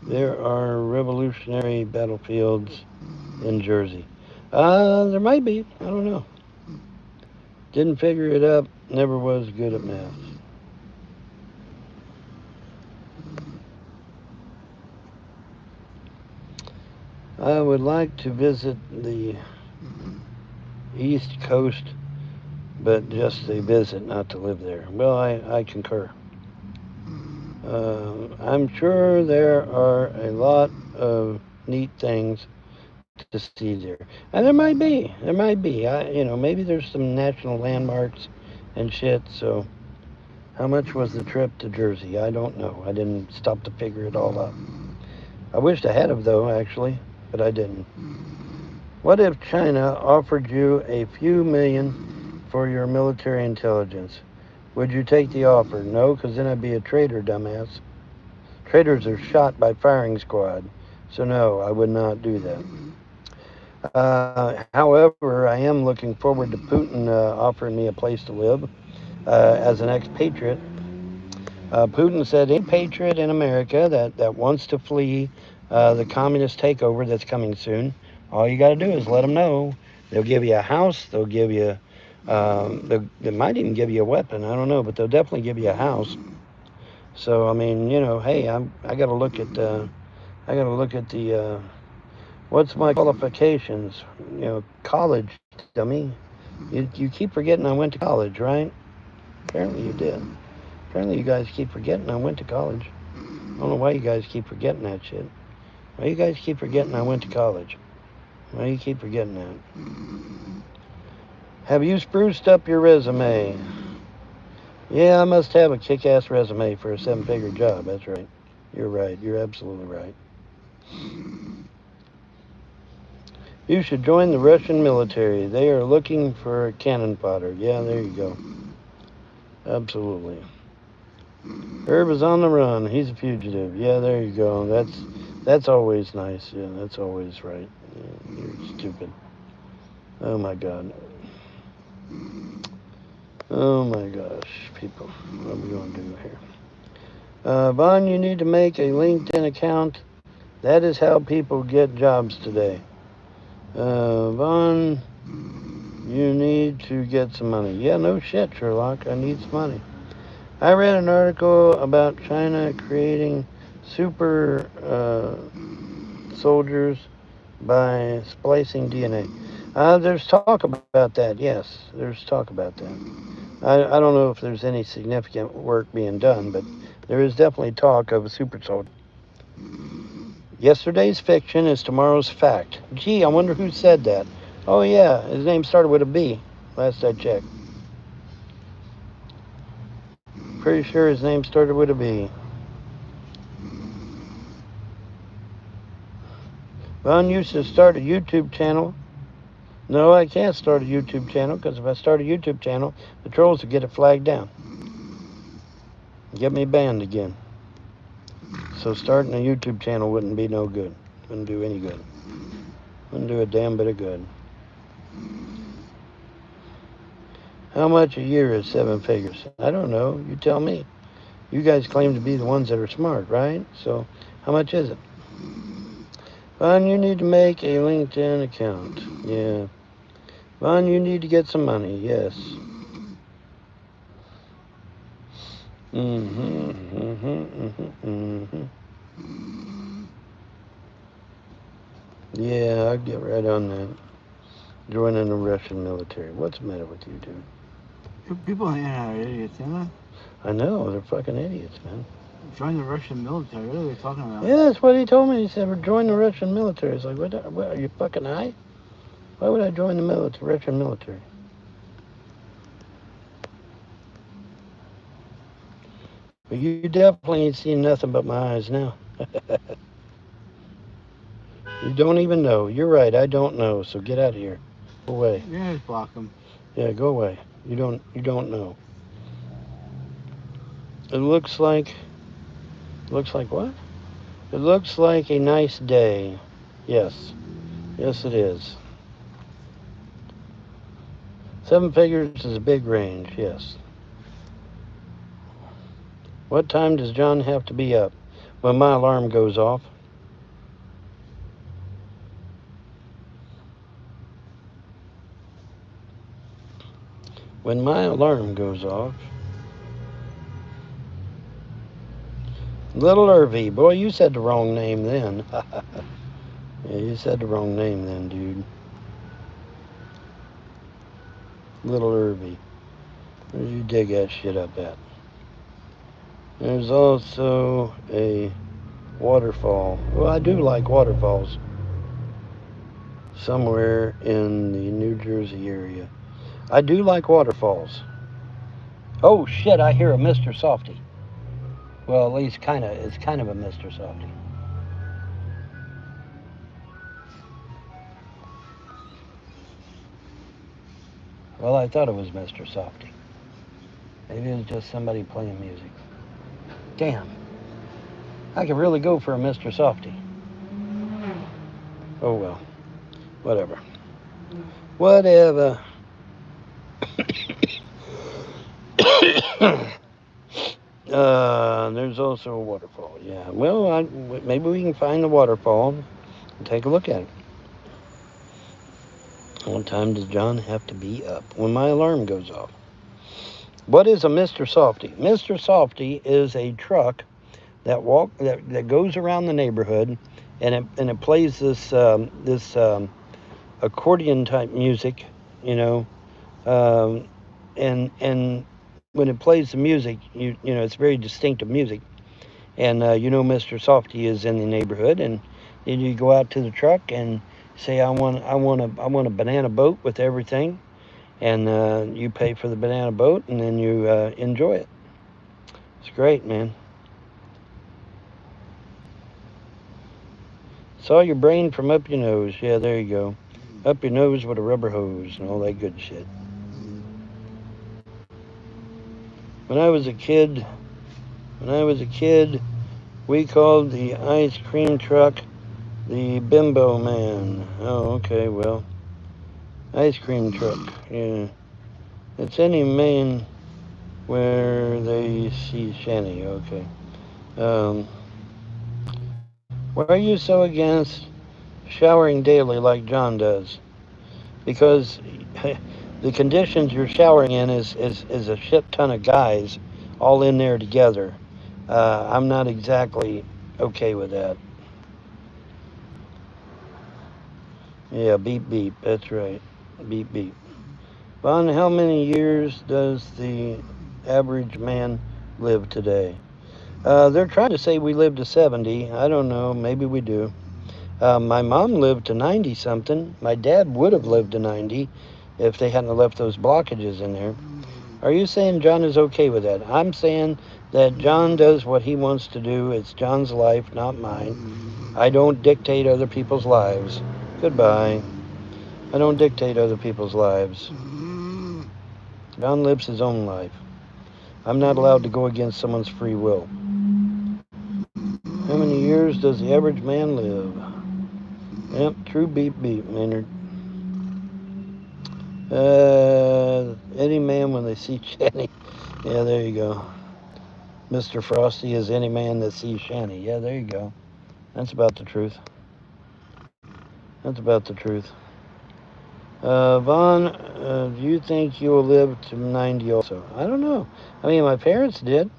there are revolutionary battlefields in Jersey. There might be. I don't know. Didn't figure it up. Never was good at math. I would like to visit the East Coast, but just to visit, not to live there. Well, I concur. I'm sure there are a lot of neat things to see there, and there might be. Maybe there's some national landmarks and shit. So, how much was the trip to Jersey? I don't know. I didn't stop to figure it all out. I wished I had have though, actually, but I didn't. What if China offered you a few million for your military intelligence? Would you take the offer? No, because then I'd be a traitor, dumbass. Traitors are shot by firing squad. So no, I would not do that. However, I am looking forward to Putin offering me a place to live as an expatriate. Putin said any patriot in America that wants to flee the communist takeover that's coming soon, all you got to do is let them know. They'll give you a house. They'll give you. They might even give you a weapon. I don't know, but they'll definitely give you a house. So I mean, hey, I got to look at the what's my qualifications? College, dummy. You keep forgetting I went to college, right? Apparently you did. Apparently you guys keep forgetting I went to college. I don't know why you guys keep forgetting that shit. Why you guys keep forgetting I went to college? Why you keep forgetting that? Have you spruced up your resume? Yeah, I must have a kick-ass resume for a 7-figure job. That's right. You're right. You're absolutely right. You should join the Russian military. They are looking for cannon fodder. Yeah, there you go. Absolutely. Herb is on the run. He's a fugitive. Yeah, there you go. That's always nice. Yeah, that's always right. Yeah, you're stupid. Oh my God. Oh my gosh, people. What are we going to do here? Vaughn, you need to make a LinkedIn account. That is how people get jobs today. Vaughn, you need to get some money. Yeah, no shit, Sherlock. I need some money. I read an article about China creating super soldiers by splicing DNA. There's talk about that, yes. There's talk about that. I don't know if there's any significant work being done, but there is definitely talk of a super soldier. Yesterday's fiction is tomorrow's fact. Gee, I wonder who said that. Oh yeah, his name started with a B. Last I checked. Pretty sure his name started with a B. Ron used to start a YouTube channel. No, I can't start a YouTube channel because if I start a YouTube channel, the trolls will get it flagged down. Get me banned again. So starting a YouTube channel wouldn't be no good. Wouldn't do any good. Wouldn't do a damn bit of good. How much a year is 7 figures? I don't know. You tell me. You guys claim to be the ones that are smart, right? So how much is it? Vaughn, you need to make a LinkedIn account. Yeah. Vaughn, you need to get some money. Yes. Yeah, I'll get right on that. Joining the Russian military. What's the matter with you, dude? People on the internet are idiots, you know? I know, they're fucking idiots, man. Join the Russian military. What are they talking about? Yeah, that's what he told me. He said, we're joining the Russian military. It's like, what are you fucking high? Why would I join the Russian military? But you definitely ain't seen nothing but my eyes now. You don't even know. You're right, I don't know, so get out of here. Go away. Yeah, just block them. Yeah, go away. You don't know. It looks like what? It looks like a nice day. Yes. Yes, it is. 7 figures is a big range, yes. What time does John have to be up? When my alarm goes off. When my alarm goes off. Little Irvy. Boy, you said the wrong name then. Yeah, you said the wrong name then, dude. Little Irvy. Where did you dig that shit up at? There's also a waterfall. Well, I do like waterfalls. Somewhere in the New Jersey area. I do like waterfalls. Oh shit, I hear a Mr. Softy. Well, at least it's kind of a Mr. Softy. Well, I thought it was Mr. Softy. Maybe it was just somebody playing music. Damn. I could really go for a Mr. Softy. Oh well. Whatever. Whatever. There's also a waterfall. Yeah. Well, maybe we can find the waterfall and take a look at it. What time does John have to be up? When my alarm goes off. What is a Mr. Softy? Mr. Softy is a truck that goes around the neighborhood, and it plays this accordion type music, you know, and when it plays the music, you know it's very distinctive music, and Mr. Softy is in the neighborhood, and then you go out to the truck and say I want a banana boat with everything, and you pay for the banana boat, and then you enjoy it. It's great, man. Saw your brain from up your nose. Yeah, there you go. Up your nose with a rubber hose and all that good shit. When I was a kid, we called the ice cream truck the Bimbo Man. Oh, okay, well, ice cream truck. Yeah, it's any Maine where they see Shanny. Okay. Why are you so against showering daily like John does? Because the conditions you're showering in is a shit ton of guys all in there together. I'm not exactly okay with that. Yeah, beep beep. That's right. Beep beep. Von, how many years does the average man live today? They're trying to say we live to 70. I don't know. Maybe we do. My mom lived to 90 something. My dad would have lived to 90 if they hadn't left those blockages in there. Are you saying John is okay with that? I'm saying that John does what he wants to do. It's John's life, not mine. I don't dictate other people's lives. Goodbye. I don't dictate other people's lives. John lives his own life. I'm not allowed to go against someone's free will. How many years does the average man live? Yep, true beep beep, Maynard. Any man when they see Shanny. Yeah, there you go. Mr. Frosty is any man that sees Shanny. Yeah, there you go. That's about the truth. That's about the truth. Vaughn, do you think you will live to 90 also? I don't know. I mean, my parents did.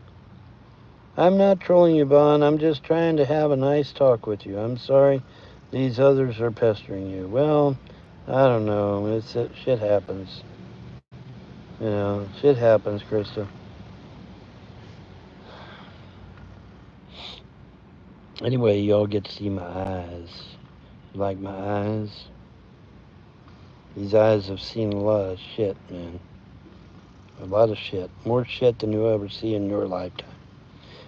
I'm not trolling you, Vaughn. I'm just trying to have a nice talk with you. I'm sorry these others are pestering you. Well, I don't know. Shit happens. You know, shit happens, Krista. Anyway, y'all get to see my eyes. You like my eyes? These eyes have seen a lot of shit, man. A lot of shit. More shit than you'll ever see in your lifetime.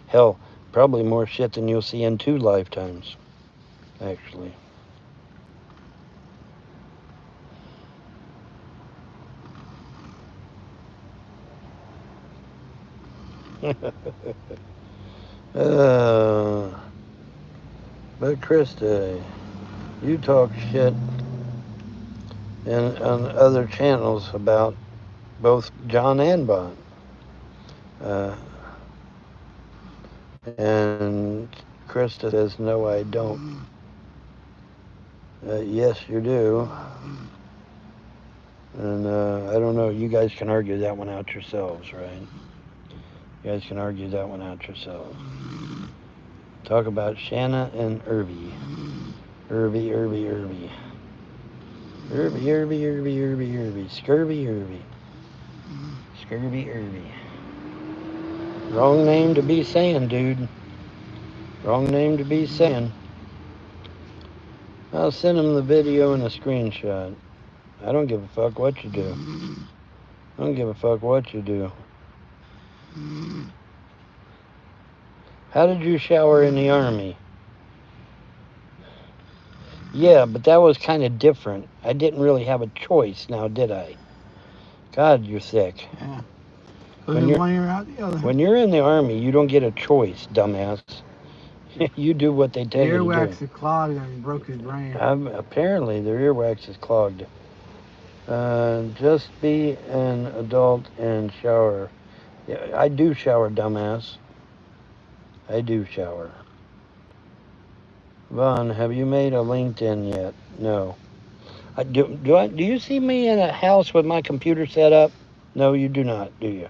Hell, probably more shit than you'll see in 2 lifetimes, actually. But Krista, you talk shit on other channels about both John and Bond. And Krista says, no, I don't. Yes, you do. And I don't know, you guys can argue that one out yourselves, right? You guys can argue that one out yourselves. Talk about Shanna and Irby. Irby. Scurvy Irby. Wrong name to be saying, dude. Wrong name to be saying. I'll send him the video and a screenshot. I don't give a fuck what you do. I don't give a fuck what you do. How did you shower in the Army? Yeah, but that was kind of different. I didn't really have a choice now, did I? God, you're thick. Yeah. When you're, one ear out the other. when you're in the Army, you don't get a choice, dumbass. You do what they tell you to do. Earwax is clogged and broke his brain. Apparently, their earwax is clogged. Just be an adult and shower. Yeah, I do shower, dumbass. I do shower. Vaughn, have you made a LinkedIn yet? No. Do you see me in a house with my computer set up? No, you do not, do you?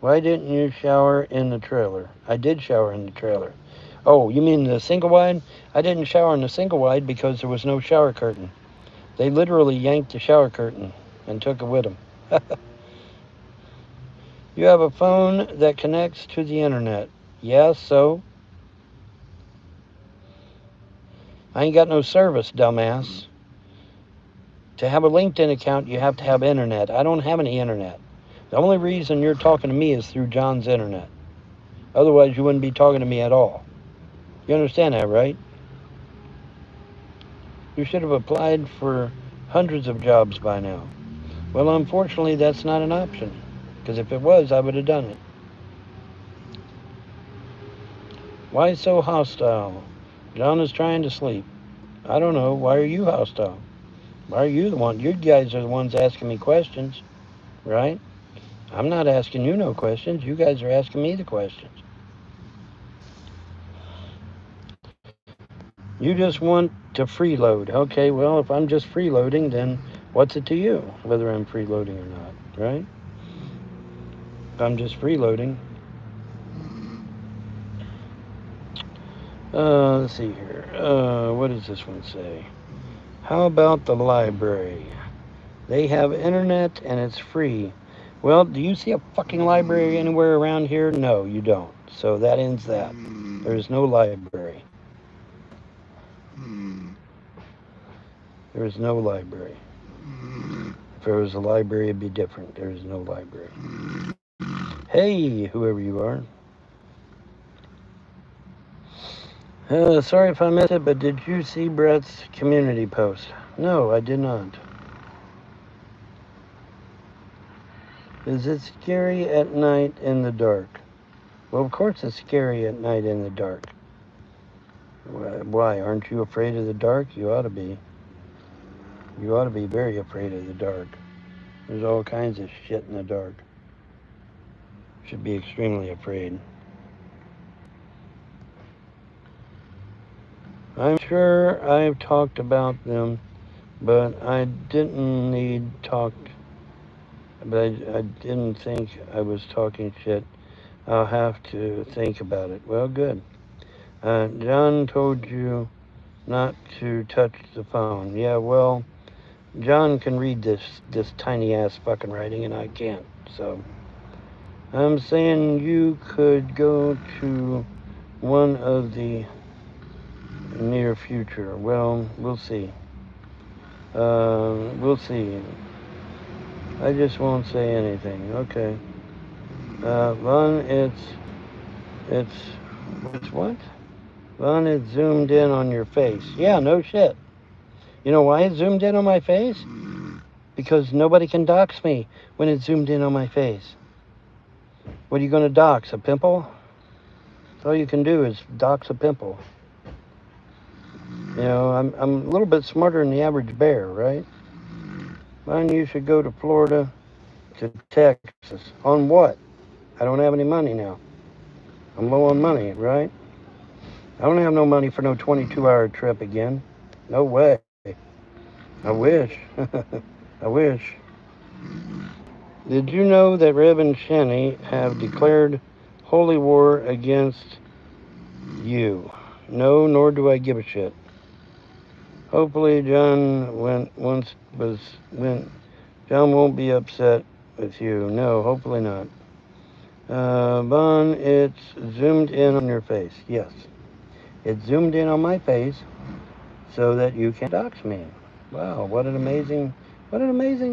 Why didn't you shower in the trailer? I did shower in the trailer. Oh, you mean the single wide? I didn't shower in the single wide because there was no shower curtain. They literally yanked the shower curtain and took it with them. You have a phone that connects to the internet. Yeah, so? I ain't got no service, dumbass. To have a LinkedIn account, you have to have internet. I don't have any internet. The only reason you're talking to me is through John's internet. Otherwise, you wouldn't be talking to me at all. You understand that, right? You should have applied for hundreds of jobs by now. Well, unfortunately, that's not an option. Because if it was, I would have done it. Why so hostile? John is trying to sleep. I don't know. Why are you hostile? Why are you the one? You guys are the ones asking me questions, right? I'm not asking you no questions. You guys are asking me the questions. You just want to freeload. Okay, well, if I'm just freeloading, then what's it to you, whether I'm freeloading or not, right? If I'm just freeloading. Let's see here. What does this one say? How about the library? They have internet and it's free. Well, do you see a fucking library anywhere around here? No, you don't. So that ends that. There is no library. There is no library. If there was a library, it'd be different. There is no library. Hey, whoever you are. Sorry if I missed it, but did you see Brett's community post? No, I did not. Is it scary at night in the dark? Well, of course it's scary at night in the dark. Why? Aren't you afraid of the dark? You ought to be. You ought to be very afraid of the dark. There's all kinds of shit in the dark. Should be extremely afraid. I'm sure I've talked about them, but I didn't I didn't think I was talking shit. I'll have to think about it. Well, good. John told you not to touch the phone. Yeah, well, John can read this tiny ass fucking writing and I can't. So I'm saying you could go to one of the near future. Well, we'll see. We'll see. I just won't say anything. Okay. Vaughn, it's what? Vaughn, it's zoomed in on your face. Yeah, no shit. You know why it's zoomed in on my face? Because nobody can dox me when it's zoomed in on my face. What are you gonna dox? A pimple? All you can do is dox a pimple. You know, I'm a little bit smarter than the average bear, right? Mine, you should go to Florida, to Texas. On what? I don't have any money now. I'm low on money, right? I don't have no money for no 22-hour trip again. No way. I wish. I wish. Did you know that Reb and Shani have declared holy war against you? No, nor do I give a shit. Hopefully John John won't be upset with you. No, hopefully not. Vaughn, it's zoomed in on your face. Yes. It's zoomed in on my face so that you can dox me. Wow, what an amazing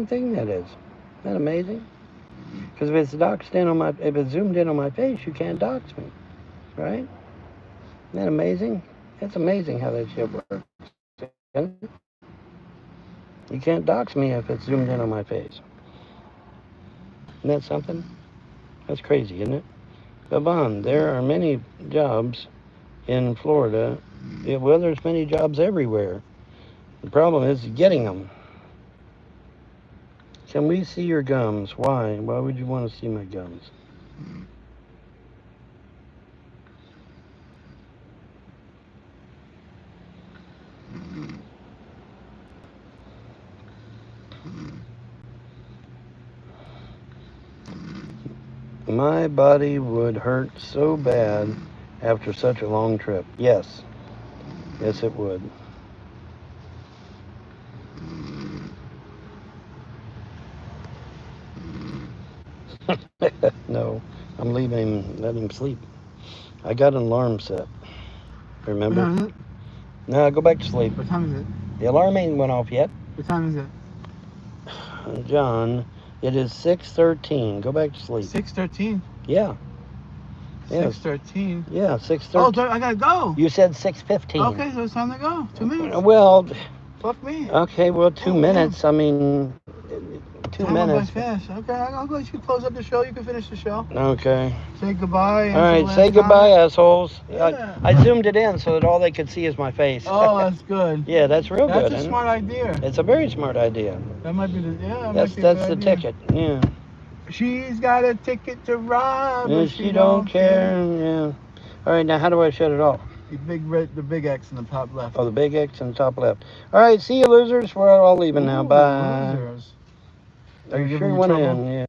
thing that is. Isn't that amazing? Because if it's if it's zoomed in on my face, you can't dox me. Right? Isn't that amazing? It's amazing how that shit works. You can't dox me if it's zoomed in on my face. Isn't that something? That's crazy, isn't it? But Vaughn, there are many jobs in Florida. Yeah, well, there's many jobs everywhere. The problem is getting them. Can we see your gums? Why? Why would you want to see my gums? My body would hurt so bad after such a long trip. Yes. Yes, it would. No, I'm leaving him, let him sleep. I got an alarm set. Remember? What time is it? No, go back to sleep. What time is it? The alarm ain't went off yet. What time is it? John, it is 6:13. Go back to sleep. 6:13. Yeah. Yes. 6:13. Yeah, 6:13. Oh, I gotta go. You said 6:15. Okay, so it's time to go. 2 minutes. Well, Fuck me. okay, well, 2 minutes. I mean, 2 Time went by minutes. fast. Okay, I'll go. You can close up the show. You can finish the show. Okay. Say goodbye. All right, say goodbye, assholes. Yeah. I zoomed it in so that all they could see is my face. Oh, that's good. Yeah, that's real That's good. a isn't smart idea. it? It's a very smart idea. That might be the that That's might be a the good idea. ticket. Yeah. She's got a ticket to ride, but And she don't care. Yeah. All right, now how do I shut it off? The big X in the top left. Oh, the big X in the top left. All right, see you, losers. We're all leaving now. Ooh, Bye. losers. Are you Giving sure you you want to trouble? end? Yeah.